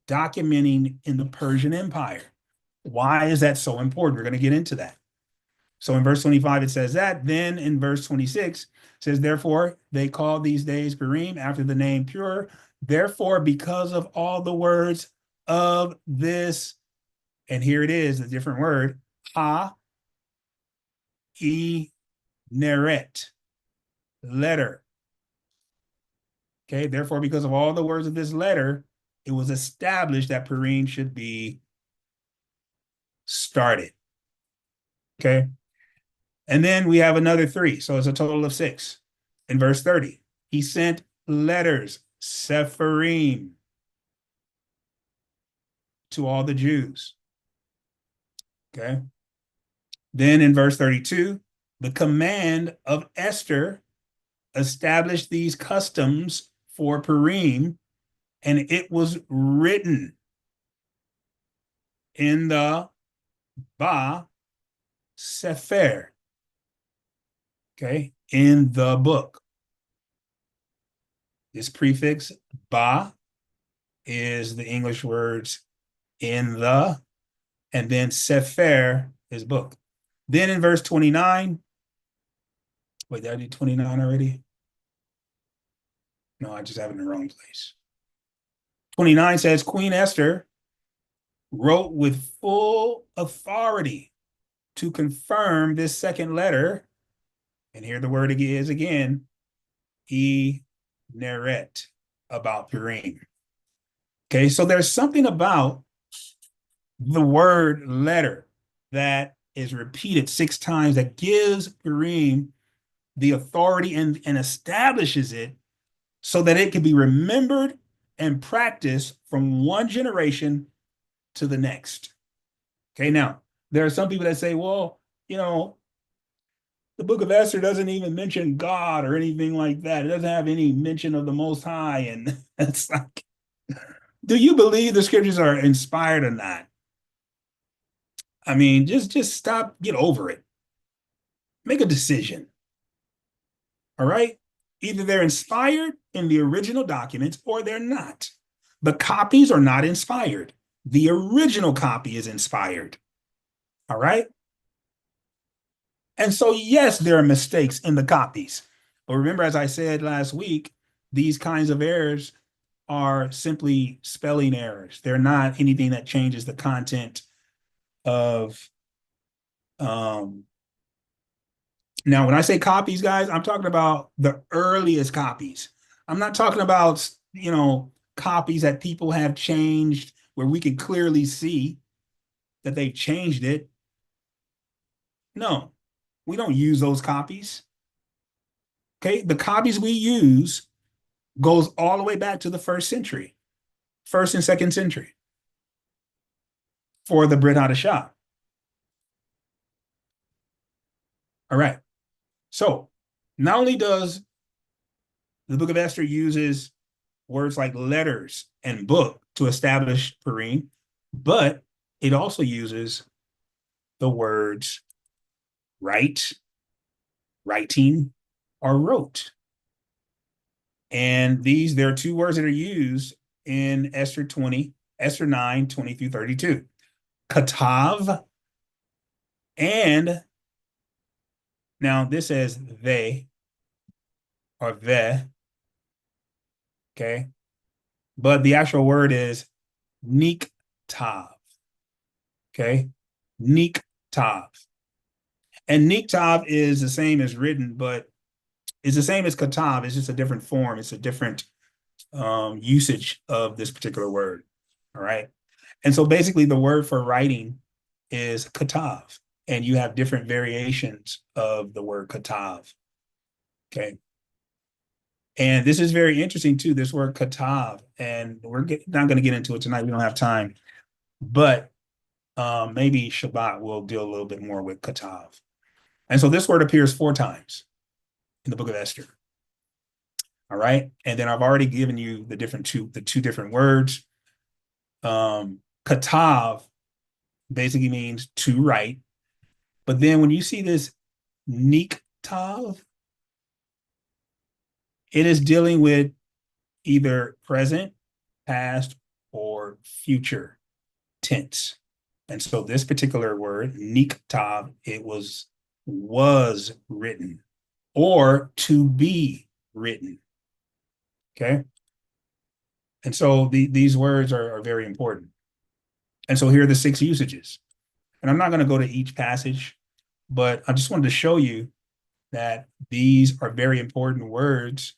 documenting in the Persian Empire. Why is that so important? We're going to get into that. So in verse 25, it says that. Then in verse 26, it says, therefore, they call these days Purim after the name pure. Therefore, because of all the words of this, and here it is, the different word, neret, letter. Okay, therefore, because of all the words of this letter, it was established that Purim should be started. Okay. And then we have another 3. So it's a total of 6. In verse 30, he sent letters, Sepharim, to all the Jews. Okay. Then in verse 32, the command of Esther established these customs for Purim, and it was written in the Ba Sefer. Okay, in the book. This prefix, Ba, is the English words in the, and then Sefer is book. Then in verse 29, wait, did I do 29 already? No, I just have it in the wrong place. 29 says, Queen Esther wrote with full authority to confirm this second letter, and here the word is again, neret, about Purim. Okay, so there's something about the word letter that is repeated 6 times that gives Purim the authority and establishes it so that it can be remembered and practiced from one generation to the next. Okay, now, there are some people that say, well, you know, the Book of Esther doesn't even mention God or anything like that. It doesn't have any mention of the Most High. And it's like, do you believe the scriptures are inspired or not? I mean, just stop, get over it. Make a decision. All right? Either they're inspired in the original documents or they're not. The copies are not inspired. The original copy is inspired. All right? And so, yes, there are mistakes in the copies. But remember, as I said last week, these kinds of errors are simply spelling errors. They're not anything that changes the content of. Now, when I say copies, guys, I'm talking about the earliest copies. I'm not talking about, copies that people have changed where we can clearly see that they've changed it. No, we don't use those copies. Okay, the copies we use goes all the way back to the first century, first and second century for the Brit Hadashah. All right. So not only does the Book of Esther uses words like letters and book to establish Purim, but it also uses the words write, writing, or wrote. And there are 2 words that are used in Esther 9, 20 through 32. Katav, and now this says they or the, okay? But the actual word is niktav, okay? Niktav. And niktav is the same as written, but It's the same as katav. It's just a different form. It's a different usage of this particular word. All right. And so basically the word for writing is katav, and you have different variations of the word katav. Okay. And this is very interesting too, this word katav, and not going to get into it tonight. We don't have time, but maybe Shabbat will deal a little bit more with katav. And so this word appears 4 times in the book of Esther. All right. And then I've already given you the two different words. Katav basically means to write. But then when you see this niktav, it is dealing with either present, past, or future tense. And so this particular word, niktav, it was written or to be written. Okay. And so these words are very important. And so here are the 6 usages. And I'm not going to go to each passage, but I just wanted to show you that these are very important words.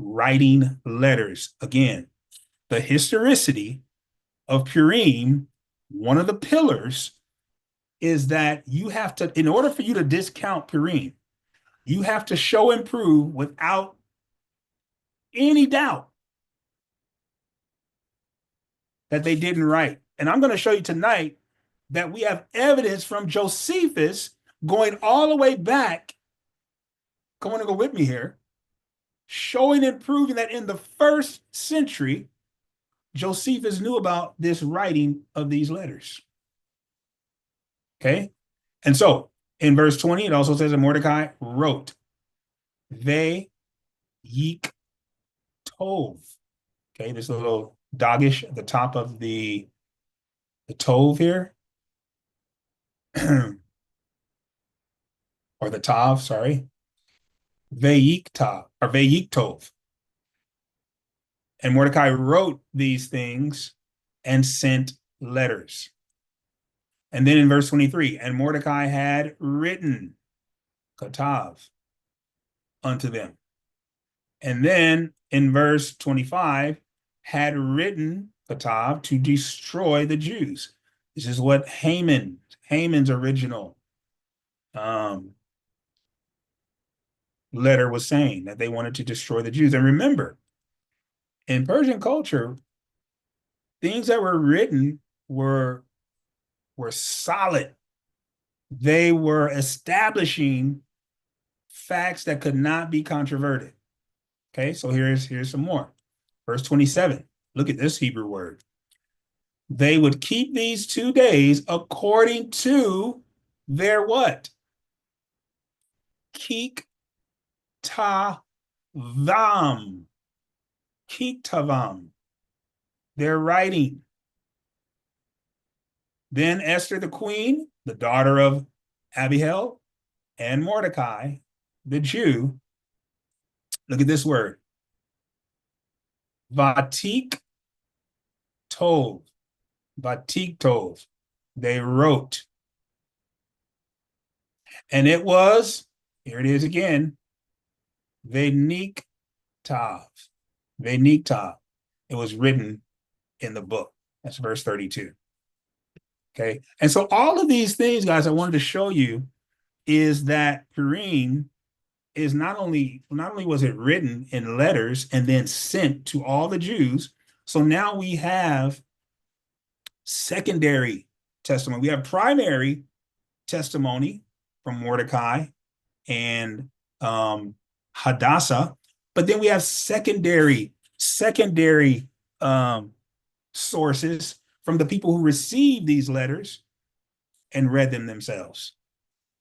Writing letters. Again, the historicity of Purim, one of the pillars is that you have to, in order for you to discount Purim, you have to show and prove without any doubt that they didn't write. And I'm going to show you tonight that we have evidence from Josephus going all the way back. Come on and go with me here. Showing and proving that in the 1st century, Josephus knew about this writing of these letters. Okay. And so in verse 20, it also says that Mordecai wrote, Ve Yik Tov. Okay. This little doggish at the top of the Tov here. Or the Tav, sorry. Ve Yik Tav, or Ve Yik Tov. And Mordecai wrote these things and sent letters. And then in verse 23, and Mordecai had written, katav, unto them. And then in verse 25, had written, katav, to destroy the Jews. This is what Haman's original letter was saying, that they wanted to destroy the Jews. And remember, in Persian culture, things that were written were solid. They were establishing facts that could not be controverted. Okay, so here's some more. Verse 27. Look at this Hebrew word. They would keep these 2 days according to their what? Kik tavam. Kik tavam. Their writing. Then Esther the queen, the daughter of Abihail, and Mordecai, the Jew, look at this word. Vatik tov. Vatik tov. They wrote. And it was, here it is again, Venik tav. Venik tav. It was written in the book. That's verse 32. Okay. And so all of these things, guys, I wanted to show you is that Purim is not only was it written in letters and then sent to all the Jews. So now we have secondary testimony. We have primary testimony from Mordecai and Hadassah, but then we have secondary sources from the people who received these letters and read them themselves.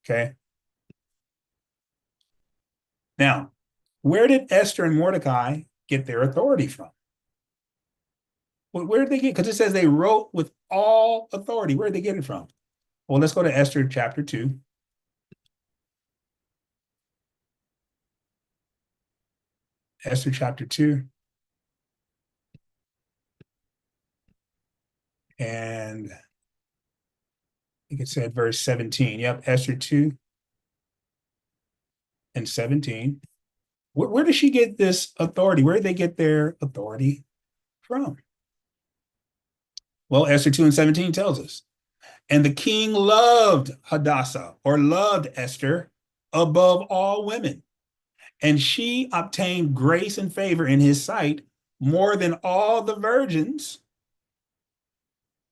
Okay. Now, where did Esther and Mordecai get their authority from? Well, where did they get? Because it says they wrote with all authority. Where did they get it from? Well, let's go to Esther chapter 2. Esther chapter 2. And I think it said verse 17. Yep, Esther 2 and 17. Where does she get this authority? Where did they get their authority from? Well, Esther 2 and 17 tells us. And the king loved Hadassah, or loved Esther, above all women. And she obtained grace and favor in his sight more than all the virgins,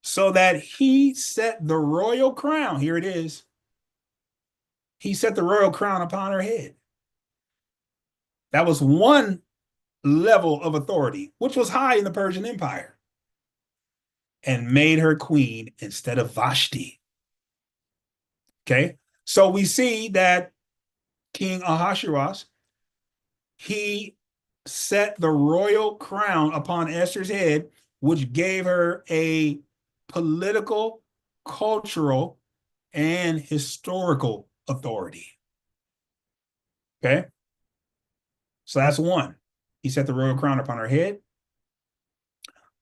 so that he set the royal crown. Here it is. He set the royal crown upon her head. That was one level of authority, which was high in the Persian Empire, and made her queen instead of Vashti. Okay, so we see that King Ahasuerus, he set the royal crown upon Esther's head, which gave her a political, cultural, and historical authority. Okay, so that's one. He set the royal crown upon her head.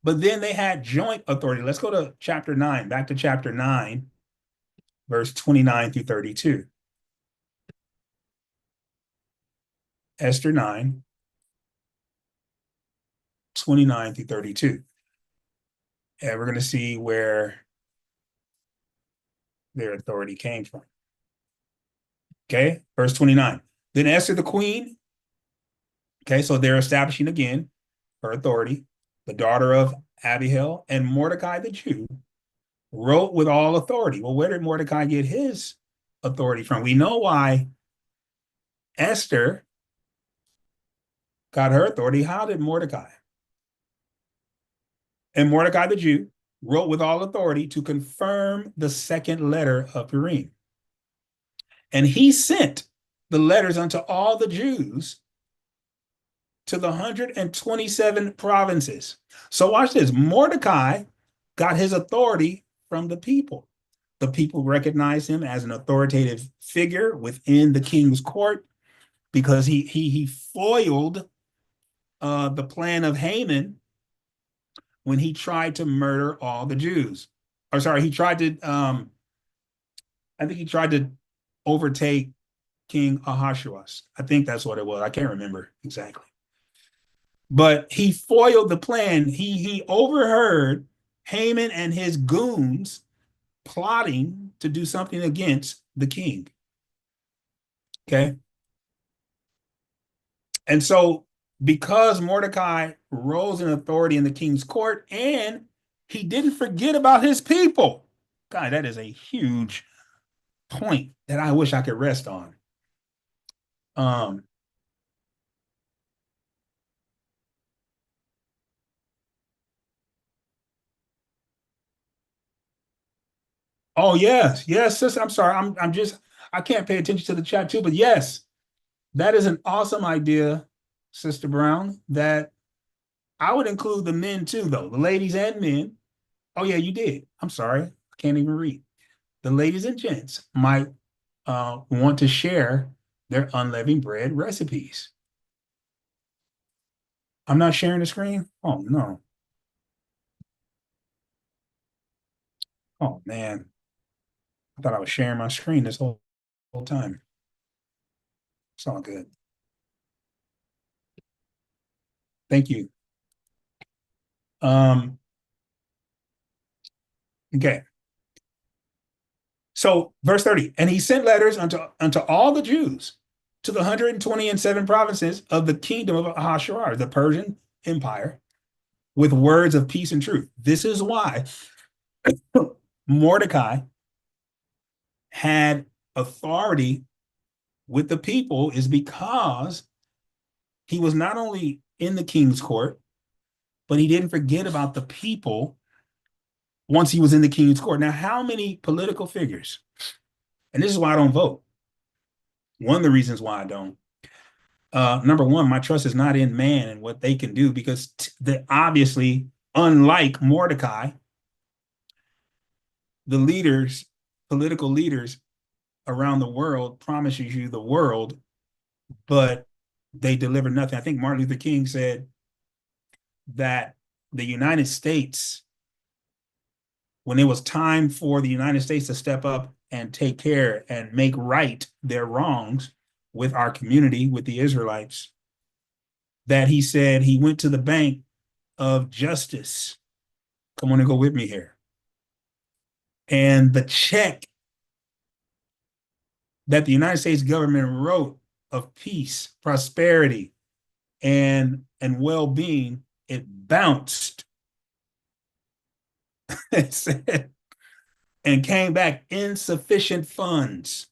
But then they had joint authority. Let's go to chapter 9, back to chapter 9, verse 29 through 32. Esther 9, 29 through 32. And we're going to see where their authority came from. Okay, verse 29. Then Esther the queen, okay, so they're establishing again her authority, the daughter of Abihail, and Mordecai the Jew wrote with all authority. Well, where did Mordecai get his authority from? We know why Esther got her authority. How did Mordecai? And Mordecai the Jew wrote with all authority to confirm the second letter of Purim. And he sent the letters unto all the Jews to the 127 provinces. So watch this. Mordecai got his authority from the people. The people recognized him as an authoritative figure within the king's court because he foiled the plan of Haman when he tried to murder all the Jews. Or sorry, he tried to, I think he tried to overtake King Ahasuerus. I think that's what it was. I can't remember exactly. But he foiled the plan. He overheard Haman and his goons plotting to do something against the king. Okay. And so because Mordecai rose in authority in the king's court and he didn't forget about his people. God, that is a huge point that I wish I could rest on. Oh yes, yes, sis. I'm sorry. I'm just I can't pay attention to the chat too, but yes, that is an awesome idea, Sister Brown. That I would include the men too, though, the ladies and men. Oh yeah, you did. I'm sorry, I can't even read. The ladies and gents might want to share their unleavened bread recipes. I'm not sharing the screen. Oh no. Oh man, I thought I was sharing my screen this whole time. It's all good. Thank you. Okay. So verse 30, and he sent letters unto all the Jews to the 127 provinces of the kingdom of Ahasuerus, the Persian Empire, with words of peace and truth. This is why Mordecai had authority with the people, is because he was not only in the king's court, but he didn't forget about the people once he was in the king's court. Now, how many political figures? And this is why I don't vote. One of the reasons why I don't. Number one, my trust is not in man and what they can do, because obviously, unlike Mordecai, the leaders, political leaders around the world promises you the world, but they deliver nothing. I think Martin Luther King said that the United States, when it was time for the United States to step up and take care and make right their wrongs with our community, with the Israelites, that he said he went to the bank of justice. Come on and go with me here. And the check that the United States government wrote of peace, prosperity, and well-being, it bounced and said, and came back insufficient funds.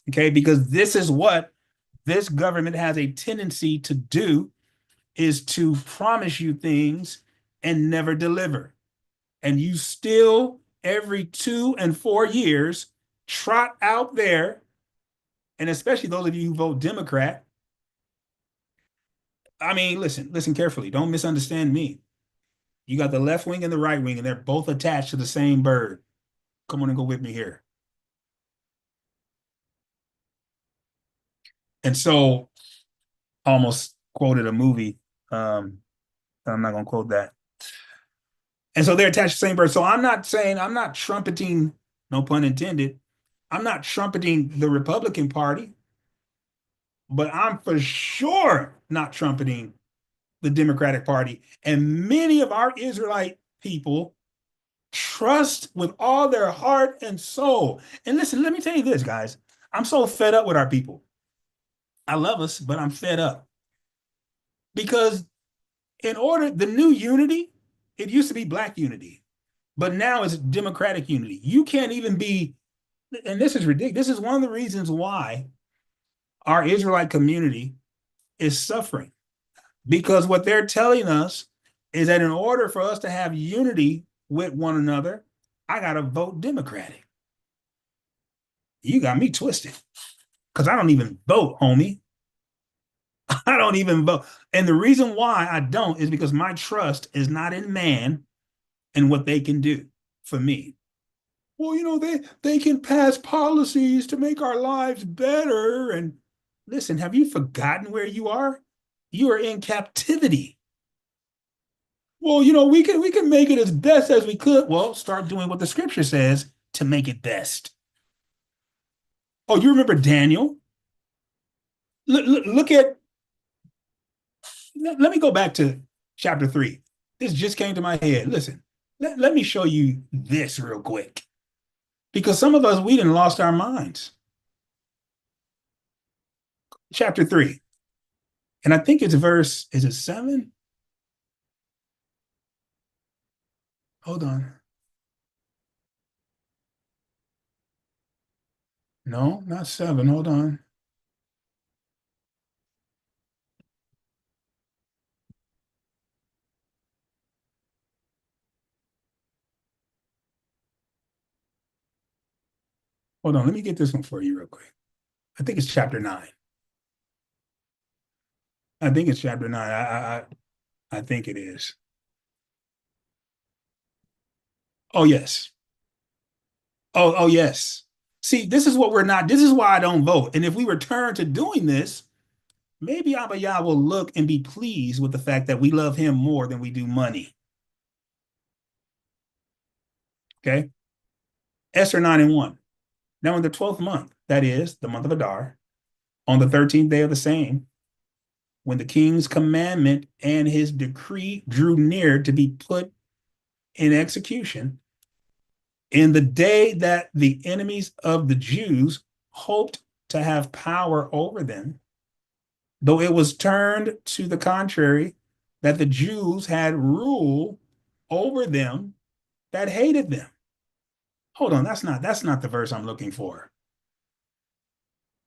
Okay, because this is what this government has a tendency to do, is to promise you things and never deliver. And you still, every 2 and 4 years, trot out there, and especially those of you who vote Democrat. I mean, listen carefully. Don't misunderstand me. You got the left wing and the right wing, and they're both attached to the same bird. Come on and go with me here. And so, I almost quoted a movie. I'm not going to quote that. And so they're attached to the same bird. So I'm not trumpeting, no pun intended. I'm not trumpeting the Republican Party, but I'm for sure not trumpeting the Democratic Party. And many of our Israelite people trust with all their heart and soul. And listen, let me tell you this, guys. I'm so fed up with our people. I love us, but I'm fed up because the new unity, it used to be black unity, but now it's democratic unity. You can't even be, and this is ridiculous. This is one of the reasons why our Israelite community is suffering, because what they're telling us is that in order for us to have unity with one another, I got to vote Democratic. You got me twisted because I don't even vote, homie. I don't even vote. And the reason why I don't is because my trust is not in man and what they can do for me. Well, they can pass policies to make our lives better. And listen, have you forgotten where you are? You are in captivity. Well, we can make it as best as we could. Well, start doing what the scripture says to make it best. Oh, you remember Daniel? Look at. Let me go back to chapter 3. This just came to my head. Listen, let me show you this real quick, because some of us, we didn't lost our minds. Chapter 3, and I think it's verse, is it 7? Hold on. No, not 7. Hold on. Hold on. Let me get this one for you real quick. I think it's chapter 9. I think it's chapter 9. I think it is. Oh, yes. Oh, yes. See, this is what we're not. This is why I don't vote. And if we return to doing this, maybe Abba Yah will look and be pleased with the fact that we love him more than we do money. Okay. Esther 9:1. Now in the 12th month, that is the month of Adar, on the 13th day of the same, when the king's commandment and his decree drew near to be put in execution, in the day that the enemies of the Jews hoped to have power over them, though it was turned to the contrary, that the Jews had rule over them that hated them. Hold on, that's not the verse I'm looking for.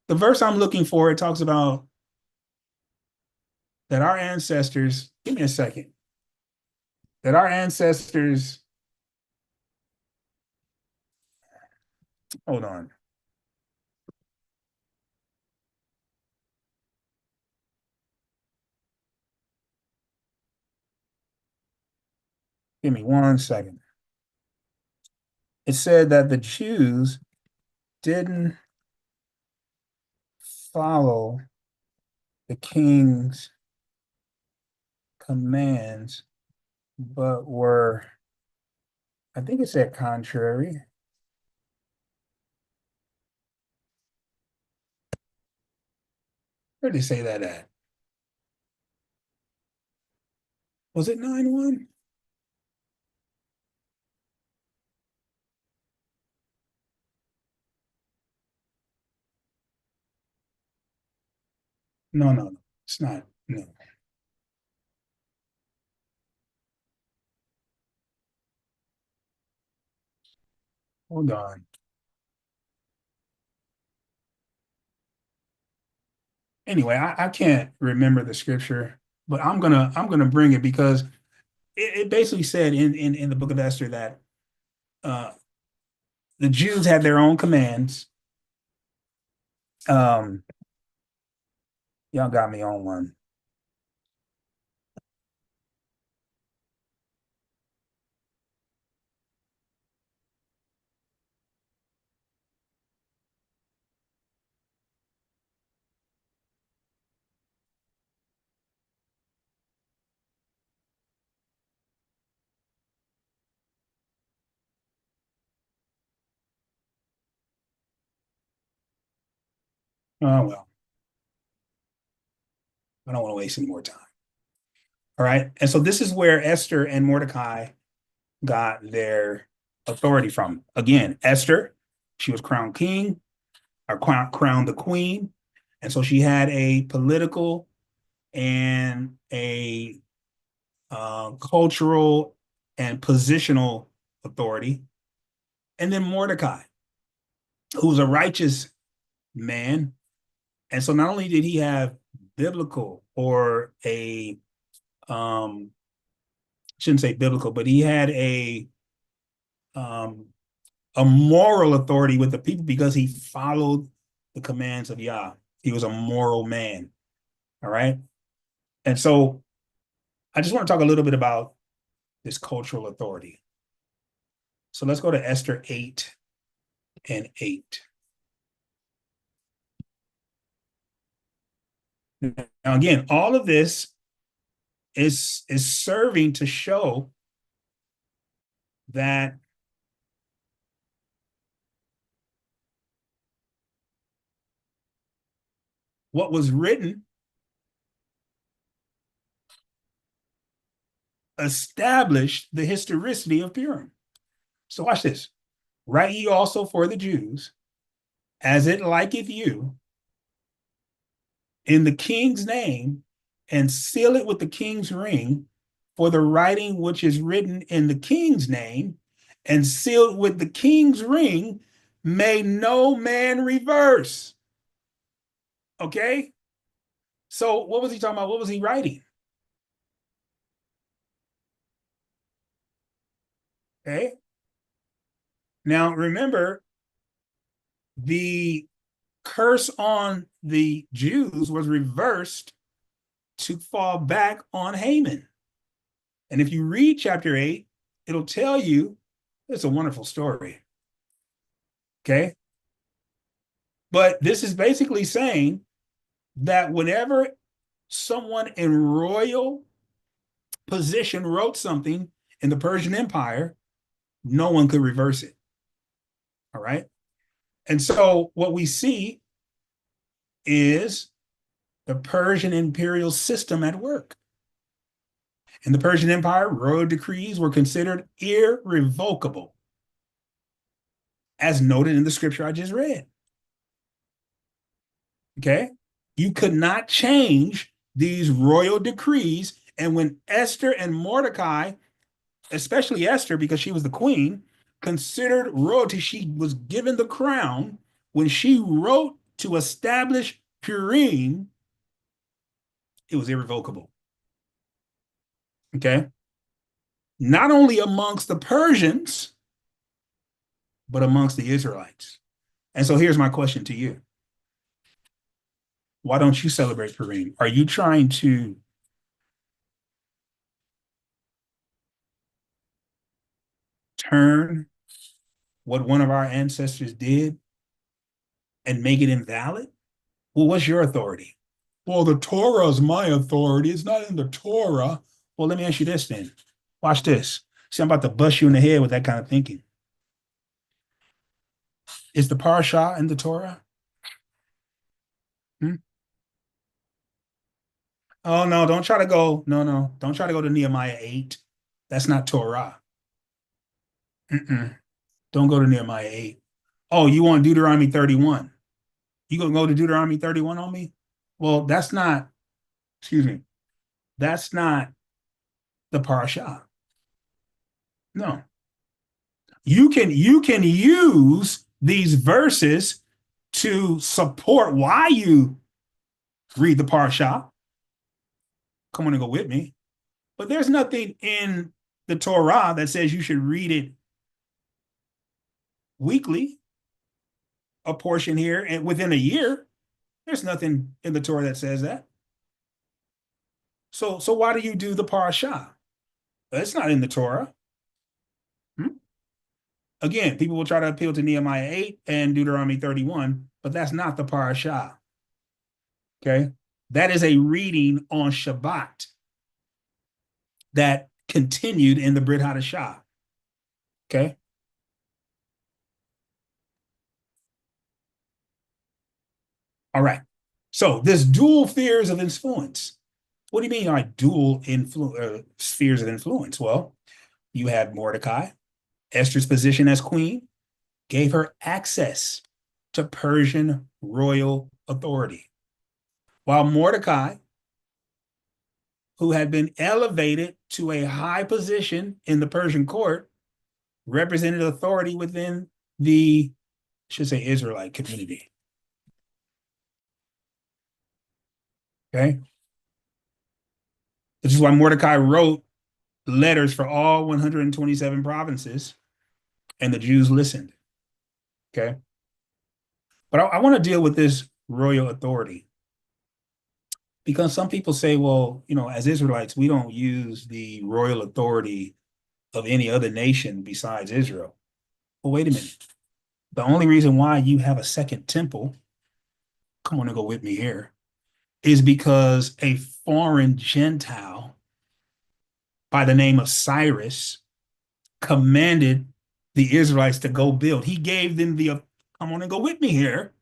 The verse I'm looking for, it talks about that our ancestors, give me a second, that our ancestors, hold on. Give me 1 second. It said that the Jews didn't follow the king's commands, but were, I think it said contrary. Where did they say that at? Was it 9-1? No, no, no. It's not. No. Hold on. Anyway, I can't remember the scripture, but I'm gonna bring it because it basically said in the book of Esther that uh the Jews had their own commands. Um, y'all got me on one. Oh well, I don't want to waste any more time. All right. And so this is where Esther and Mordecai got their authority from. Again, Esther, she was crowned king or crowned the queen. And so she had a political and a cultural and positional authority. And then Mordecai, who was a righteous man. And so not only did he have biblical or a shouldn't say biblical, but he had um a moral authority with the people because he followed the commands of Yah. He was a moral man. All right. And so I just want to talk a little bit about this cultural authority. So let's go to Esther 8 and 8. Now, again, all of this is serving to show that what was written established the historicity of Purim. So watch this. Write ye also for the Jews, as it liketh you, in the king's name, and seal it with the king's ring, for the writing which is written in the king's name, and sealed with the king's ring, may no man reverse. Okay? So what was he talking about? What was he writing? Okay. Now remember, the curse on the Jews was reversed to fall back on Haman. And if you read chapter 8, it'll tell you it's a wonderful story. Okay. But this is basically saying that whenever someone in royal position wrote something in the Persian Empire, no one could reverse it. All right. And so what we see is the Persian imperial system at work. In the Persian Empire, royal decrees were considered irrevocable, as noted in the scripture I just read. Okay? You could not change these royal decrees. And when Esther and Mordecai, especially Esther, because she was the queen, considered royalty, she was given the crown. When she wrote to establish Purim, it was irrevocable. Okay? Not only amongst the Persians, but amongst the Israelites. And so here's my question to you. Why don't you celebrate Purim? Are you trying to turn what one of our ancestors did and make it invalid? Well, what's your authority? Well, the Torah is my authority. It's not in the Torah. Well, let me ask you this then. Watch this. See, I'm about to bust you in the head with that kind of thinking. Is the Parsha in the Torah? Hmm? Oh no, don't try to go. No, no, don't try to go to Nehemiah 8. That's not Torah. Mm-mm. Don't go to Nehemiah 8. Oh, you want Deuteronomy 31? You gonna go to Deuteronomy 31 on me? Well, that's not, excuse me, that's not the parasha. No. You can use these verses to support why you read the parasha. Come on and go with me. But there's nothing in the Torah that says you should read it weekly, a portion here, and within a year. There's nothing in the Torah that says that. So why do you do the parasha? That's not in the Torah. Hmm? Again, people will try to appeal to Nehemiah 8 and Deuteronomy 31, but that's not the parasha. Okay. That is a reading on Shabbat that continued in the Brit Hadashah. Okay. All right. So this dual spheres of influence. What do you mean by spheres of influence? Well, you had Mordecai. Esther's position as queen gave her access to Persian royal authority. While Mordecai, who had been elevated to a high position in the Persian court, represented authority within the, I should say, Israelite community. Okay. This is why Mordecai wrote letters for all 127 provinces, and the Jews listened. Okay. But I want to deal with this royal authority because some people say, well, as Israelites, we don't use the royal authority of any other nation besides Israel. Well, wait a minute. The only reason why you have a second temple, come on and go with me here, is because a foreign Gentile by the name of Cyrus commanded the Israelites to go build. He gave them come on and go with me here.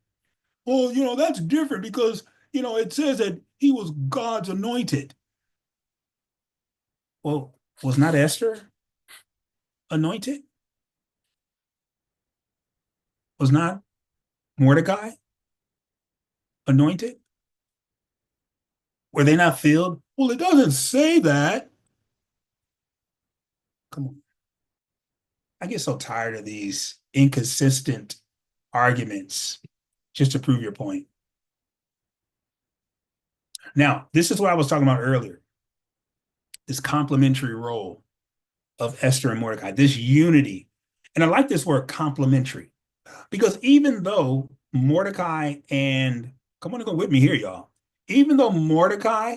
Well, that's different because, it says that he was God's anointed. Well, was not Esther anointed? Was not Mordecai anointed? Were they not filled? Well, it doesn't say that. Come on. I get so tired of these inconsistent arguments just to prove your point. Now, this is what I was talking about earlier, this complementary role of Esther and Mordecai, this unity. And I like this word complementary because even though Mordecai and, come on and go with me here, y'all, even though Mordecai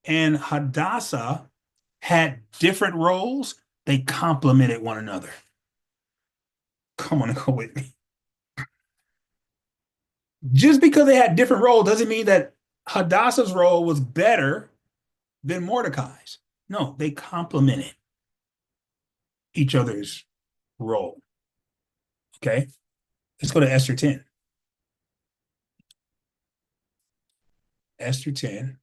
and Hadassah had different roles, they complemented one another. Come on and go with me. Just because they had different roles doesn't mean that Hadassah's role was better than Mordecai's. No, they complemented each other's role. Okay, let's go to Esther 10. Esther 10.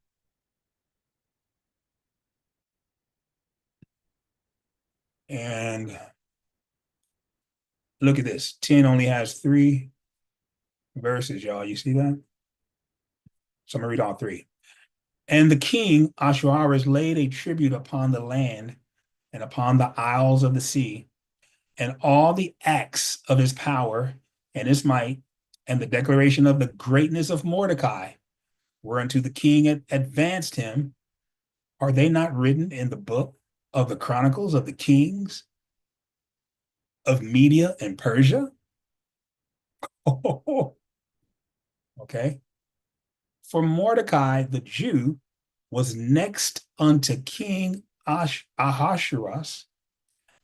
And look at this. 10 only has 3 verses, y'all. You see that? So I'm going to read all 3. And the king Ahasuerus laid a tribute upon the land and upon the isles of the sea, and all the acts of his power and his might, and the declaration of the greatness of Mordecai, whereunto the king advanced him, are they not written in the book of the chronicles of the kings of Media and Persia? Okay. For Mordecai the Jew was next unto King Ahasuerus,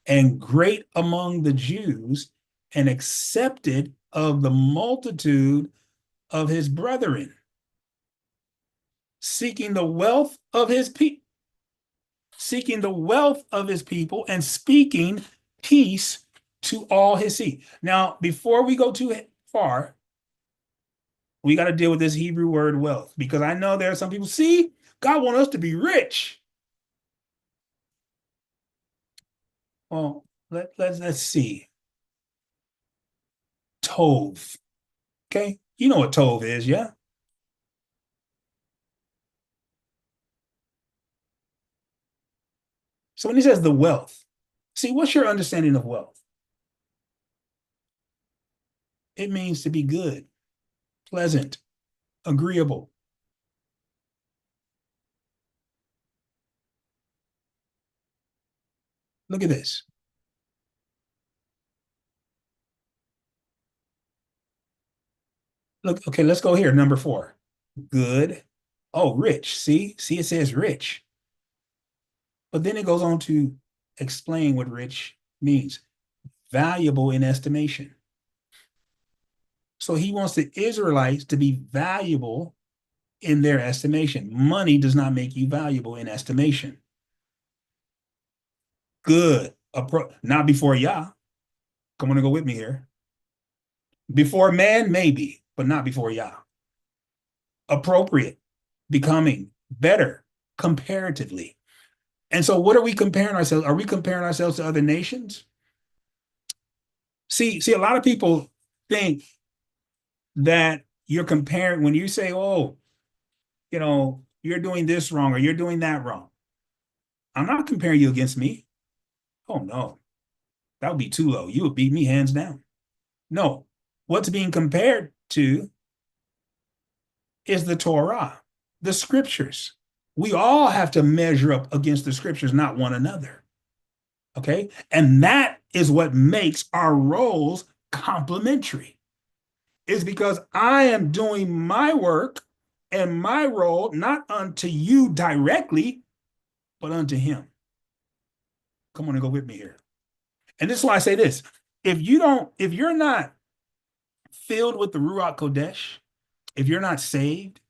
and great among the Jews, and accepted of the multitude of his brethren, seeking the wealth of his people, and speaking peace to all his seed. Now, before we go too far, we got to deal with this Hebrew word wealth, because I know there are some people, see, God wants us to be rich. Well, let's see. Tove. Okay. You know what Tove is, yeah? So when he says the wealth, see, what's your understanding of wealth? It means to be good, pleasant, agreeable. Look at this. Look, okay, let's go here. Number 4. Good. Oh, rich. See, it says rich. But then it goes on to explain what rich means. Valuable in estimation. So he wants the Israelites to be valuable in their estimation. Money does not make you valuable in estimation. Good. Not before Yah. Come on and go with me here. Before man, maybe, but not before Yah. Appropriate, becoming, better, comparatively. And so what are we comparing ourselves? Are we comparing ourselves to other nations? See, a lot of people think that you're comparing when you say, oh, you're doing this wrong or you're doing that wrong. I'm not comparing you against me. Oh no, that would be too low. You would beat me hands down. No, what's being compared to is the Torah, the scriptures. We all have to measure up against the scriptures, not one another. Okay. And that is what makes our roles complementary. Is because I am doing my work and my role not unto you directly, but unto him. Come on and go with me here. And this is why I say this. If you're not filled with the Ruach Kodesh, if you're not saved,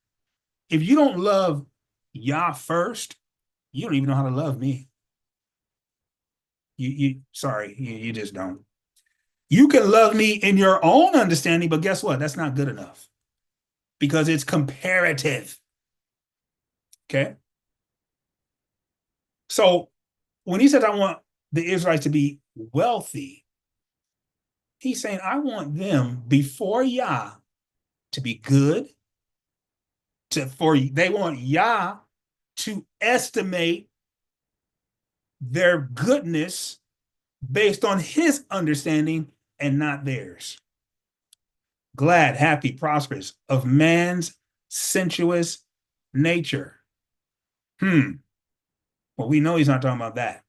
if you don't love Yah first, you don't even know how to love me. You just don't. You can love me in your own understanding, but guess what? That's not good enough because it's comparative. Okay. So when he says, I want the Israelites to be wealthy, he's saying, I want them before Yah to be good, they want Yah to estimate their goodness based on his understanding and not theirs. Glad, happy, prosperous of man's sensuous nature. Well, we know he's not talking about that.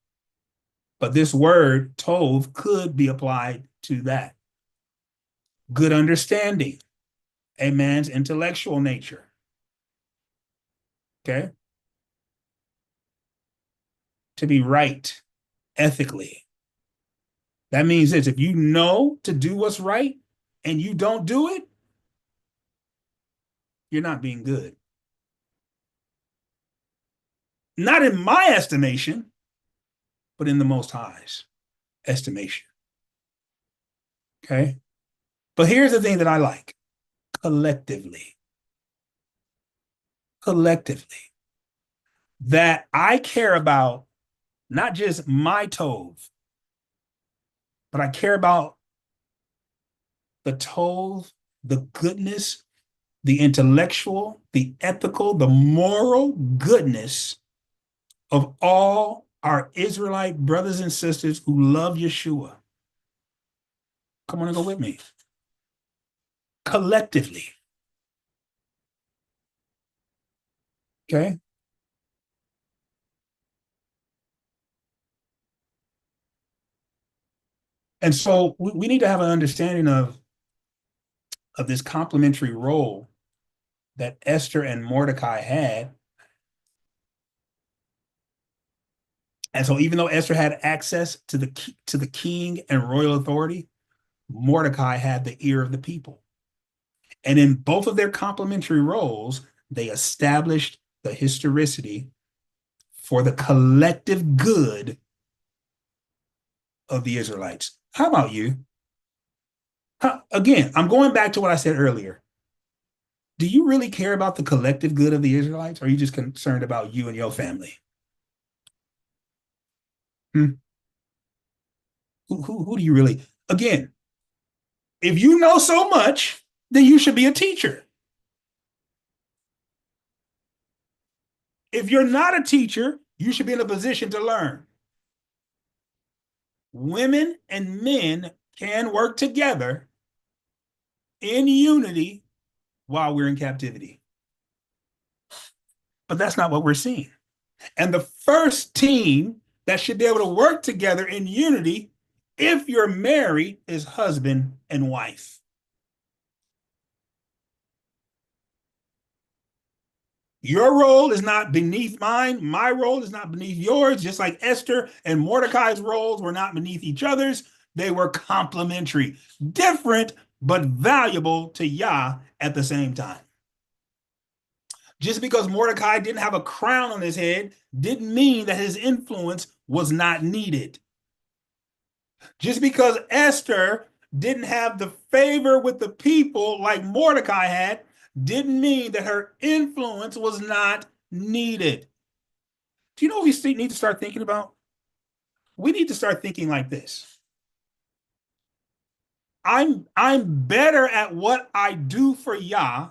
But this word, tov, could be applied to that. Good understanding, a man's intellectual nature. Okay? To be right ethically. That means this, if you know to do what's right and you don't do it, you're not being good. Not in my estimation, but in the Most High's estimation. Okay? But here's the thing that I like. Collectively. That I care about not just my tov, but I care about the tov, the goodness, the intellectual, the ethical, the moral goodness of all our Israelite brothers and sisters who love Yeshua. Come on and go with me. Collectively. Okay? And so we need to have an understanding of this complementary role that Esther and Mordecai had. And so even though Esther had access to the king and royal authority, Mordecai had the ear of the people. And in both of their complementary roles, they established the historicity for the collective good of the Israelites. How about you? Again, I'm going back to what I said earlier. Do you really care about the collective good of the Israelites, or are you just concerned about you and your family? Hmm? Who do you really? Again, if you know so much, then you should be a teacher. If you're not a teacher, you should be in a position to learn. Women and men can work together in unity while we're in captivity. But that's not what we're seeing. And the first team that should be able to work together in unity, if you're married, is husband and wife. Your role is not beneath mine. My role is not beneath yours. Just like Esther and Mordecai's roles were not beneath each other's, they were complementary, different, but valuable to Yah at the same time. Just because Mordecai didn't have a crown on his head didn't mean that his influence was not needed. Just because Esther didn't have the favor with the people like Mordecai had didn't mean that her influence was not needed. Do you know what we need to start thinking about? We need to start thinking like this. I'm better at what I do for Yah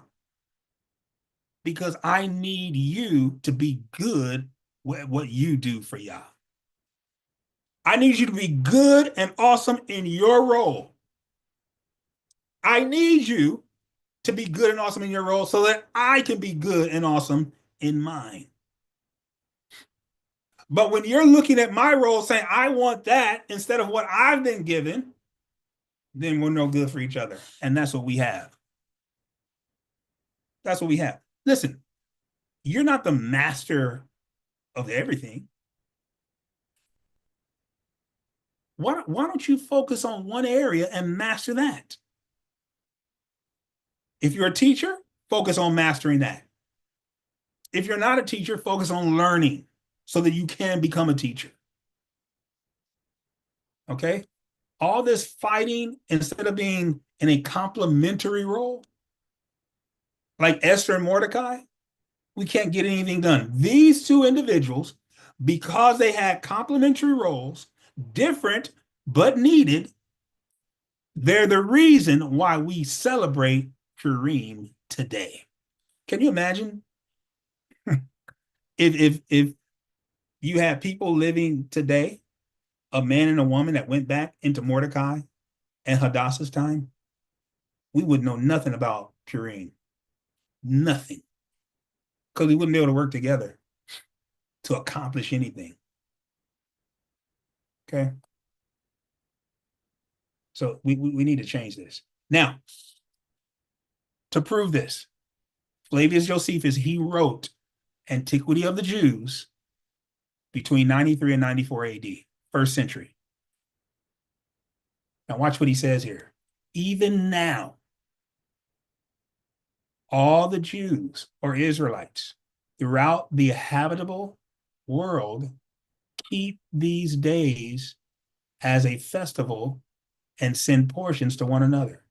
because I need you to be good at what you do for Yah. I need you to be good and awesome in your role. I need you to be good and awesome in your role so that I can be good and awesome in mine. But when you're looking at my role saying, I want that instead of what I've been given, then we're no good for each other. And that's what we have. That's what we have. Listen, you're not the master of everything. Why don't you focus on one area and master that? If you're a teacher, focus on mastering that. If you're not a teacher, focus on learning so that you can become a teacher. Okay? All this fighting, instead of being in a complementary role, like Esther and Mordecai, we can't get anything done. These two individuals, because they had complementary roles, different but needed, they're the reason why we celebrate Purim today. Can you imagine if you had people living today, a man and a woman that went back into Mordecai and Hadassah's time, we would know nothing about Purim. Nothing. Because we wouldn't be able to work together to accomplish anything. Okay. So we need to change this. Now, to prove this, Flavius Josephus, he wrote Antiquity of the Jews between 93 and 94 AD, first century. Now, watch what he says here. Even now, all the Jews or Israelites throughout the habitable world keep these days as a festival and send portions to one another.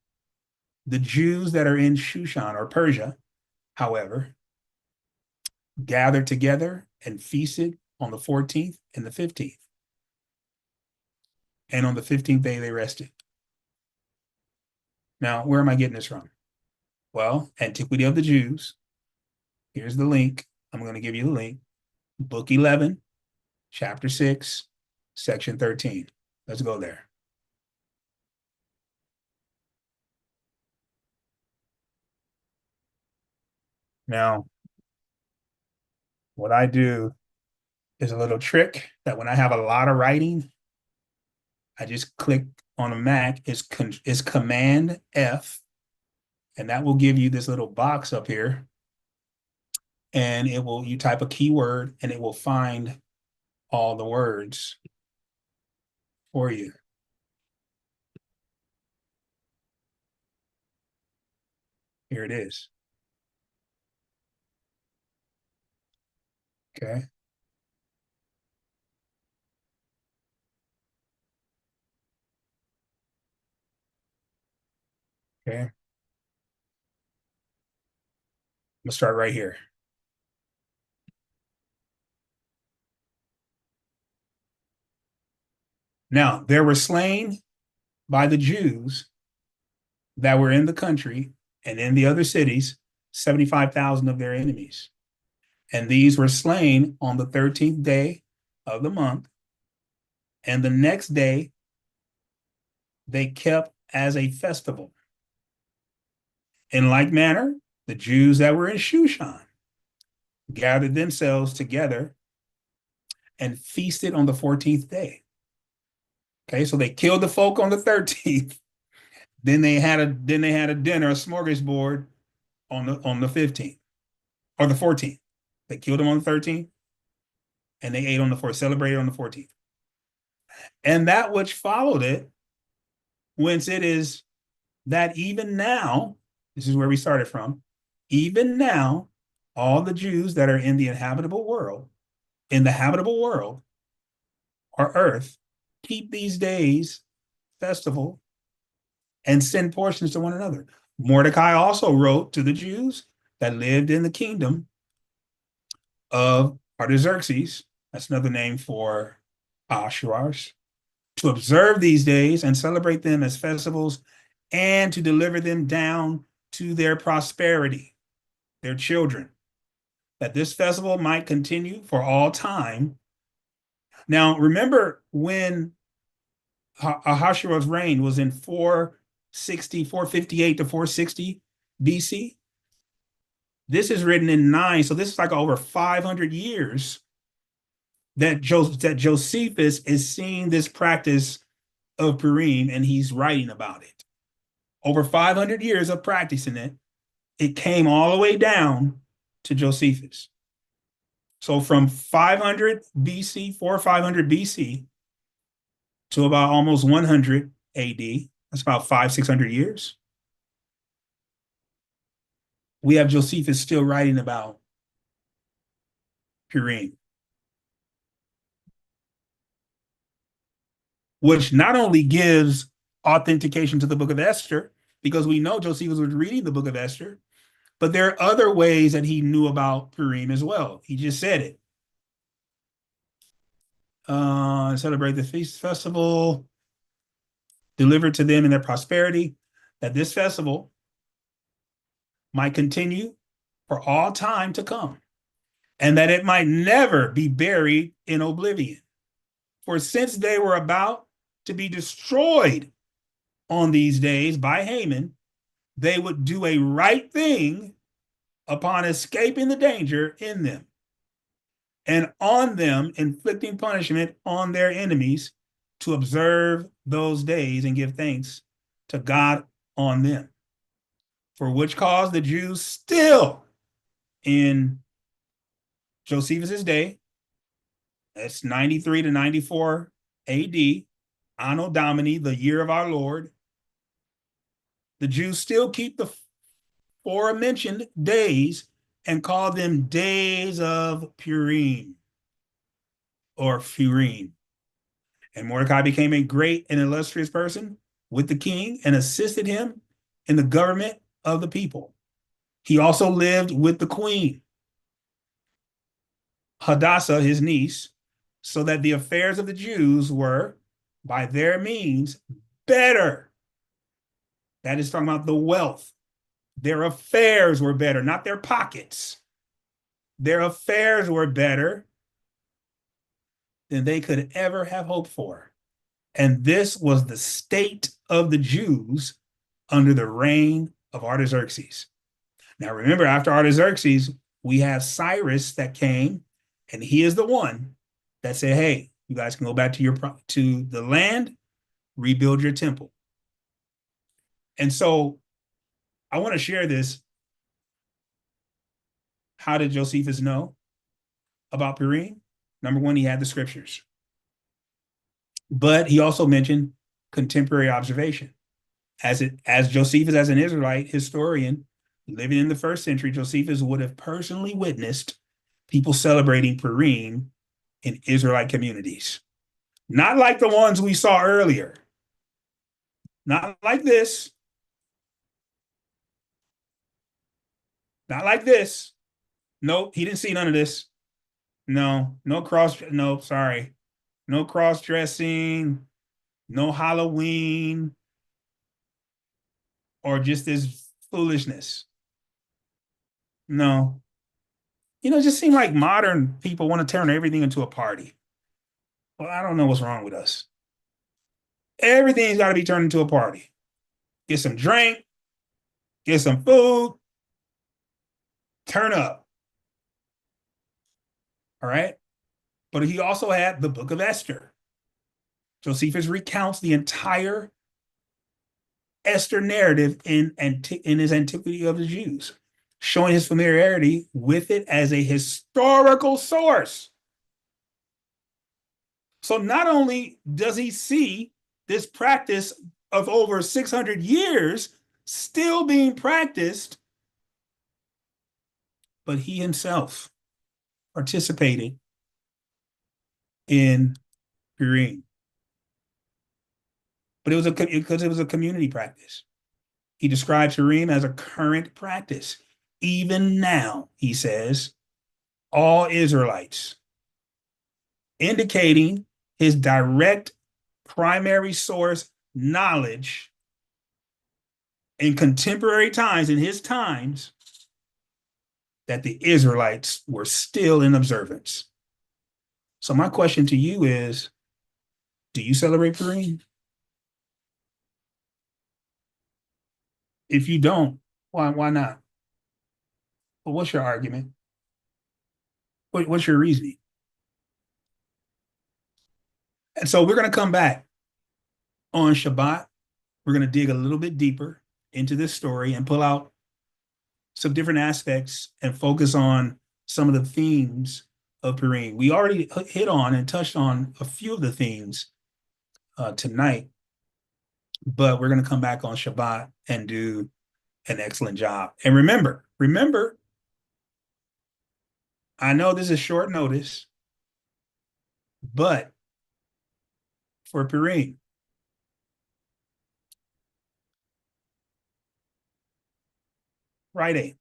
The Jews that are in Shushan or Persia, however, gathered together and feasted on the 14th and the 15th. And on the 15th day, they rested. Now, where am I getting this from? Well, Antiquity of the Jews. Here's the link. I'm going to give you the link. Book 11, chapter 6, section 13. Let's go there. Now, what I do is a little trick that when I have a lot of writing, I just click on a Mac, is Command F, and that will give you this little box up here. And you type a keyword and it will find all the words for you. Here it is. Okay. Okay. I'm gonna start right here. Now, there were slain by the Jews that were in the country and in the other cities 75,000 of their enemies. And these were slain on the 13th day of the month. And the next day they kept as a festival. In like manner, the Jews that were in Shushan gathered themselves together and feasted on the 14th day. Okay, so they killed the folk on the 13th. Then they had a dinner, a smorgasbord on the 15th or the 14th. They killed them on the 13th and they ate on the 4th, celebrated on the 14th. And that which followed it, whence it is that even now, this is where we started from, even now, all the Jews that are in the habitable world or earth, keep these days festival and send portions to one another. Mordecai also wrote to the Jews that lived in the kingdom of Artaxerxes, that's another name for Ahasuerus, to observe these days and celebrate them as festivals and to deliver them down to their prosperity, their children, that this festival might continue for all time. Now, remember when Ahasuerus' reign was in 458 to 460 BC? This is written in 9, so this is like over 500 years that Josephus is seeing this practice of Purim, and he's writing about it. Over 500 years of practicing it, it came all the way down to Josephus. So from 500 BC, 4 or 500 BC, to about almost 100 AD, that's about 600 years, we have Josephus still writing about Purim, which not only gives authentication to the Book of Esther, because we know Josephus was reading the Book of Esther, but there are other ways that he knew about Purim as well. He just said it. Celebrate the feast festival, delivered to them in their prosperity, that this festival might continue for all time to come, and that it might never be buried in oblivion. For since they were about to be destroyed on these days by Haman, they would do a right thing upon escaping the danger in them, and on them inflicting punishment on their enemies to observe those days and give thanks to God on them. For which cause the Jews still in Josephus's day, that's 93 to 94 AD, Anno Domini, the year of our Lord, the Jews still keep the aforementioned days and call them days of Purim or Furim. And Mordecai became a great and illustrious person with the king and assisted him in the government of the people. He also lived with the queen, Hadassah, his niece, so that the affairs of the Jews were, by their means, better. That is talking about the wealth. Their affairs were better, not their pockets. Their affairs were better than they could ever have hoped for. And this was the state of the Jews under the reign of Artaxerxes. Now, remember, after Artaxerxes, we have Cyrus that came, and he is the one that said, hey, you guys can go back to the land, rebuild your temple. And so I want to share this. How did Josephus know about Purim? Number one, he had the scriptures. But he also mentioned contemporary observation. As Josephus, as an Israelite historian living in the 1st century, Josephus would have personally witnessed people celebrating Purim in Israelite communities. Not like the ones we saw earlier. Not like this. Not like this. Nope, he didn't see none of this. No, no cross. No, sorry. No cross dressing, no Halloween, or just this foolishness. No. It just seems like modern people want to turn everything into a party. Well, I don't know what's wrong with us. Everything's got to be turned into a party. Get some drink, get some food, turn up. All right. But he also had the Book of Esther. Josephus recounts the entire Esther narrative in his Antiquity of the Jews, showing his familiarity with it as a historical source. So not only does he see this practice of over 600 years still being practiced, but he himself participated in Purim. But it was because it was a community practice. He describes Purim as a current practice. Even now, he says, all Israelites, indicating his direct primary source knowledge in contemporary times, in his times, that the Israelites were still in observance. So my question to you is, do you celebrate Purim? If you don't, why not? Well, what's your argument? What's your reasoning? And so we're going to come back on Shabbat. We're going to dig a little bit deeper into this story and pull out some different aspects and focus on some of the themes of Purim. We already hit on and touched on a few of the themes tonight, but we're going to come back on Shabbat and do an excellent job. And remember, I know this is short notice, but for Purim, Friday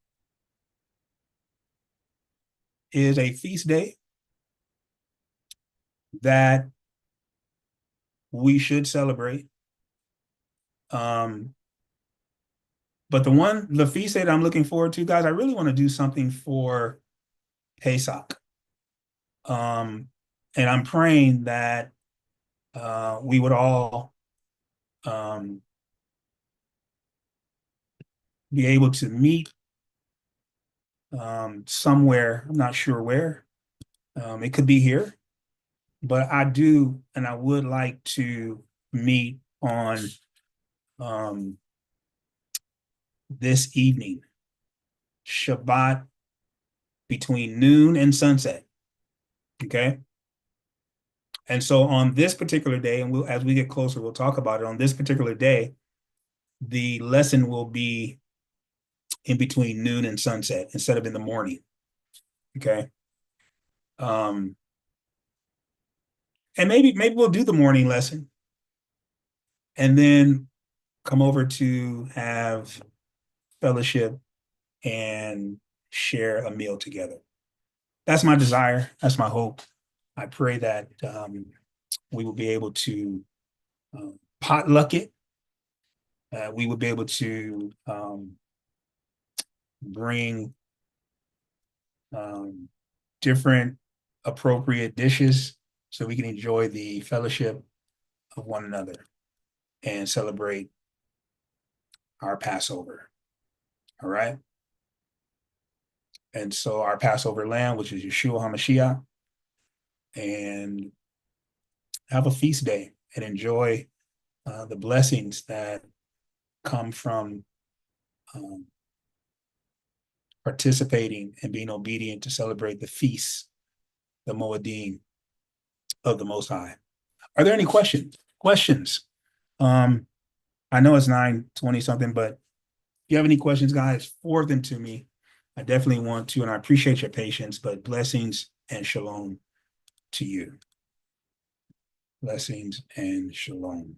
is a feast day that we should celebrate. But the feast day that I'm looking forward to, guys, I really want to do something for Pesach. And I'm praying that we would all be able to meet somewhere. I'm not sure where. It could be here, but I would like to meet on this evening, Shabbat, between noon and sunset. Okay. And so on this particular day, and as we get closer, we'll talk about it. On this particular day, the lesson will be in between noon and sunset instead of in the morning. Okay. And maybe we'll do the morning lesson and then come over to have fellowship and share a meal together. That's my desire. That's my hope. I pray that we will be able to potluck it. We will be able to bring different appropriate dishes so we can enjoy the fellowship of one another and celebrate our Passover. All right. And so our Passover lamb, which is Yeshua HaMashiach, and have a feast day and enjoy the blessings that come from participating and being obedient to celebrate the feasts, the Moedim of the Most High. Are there any questions? I know it's 9:20 something, but if you have any questions, guys, forward them to me. I definitely want to, and I appreciate your patience, but blessings and shalom to you. Blessings and shalom.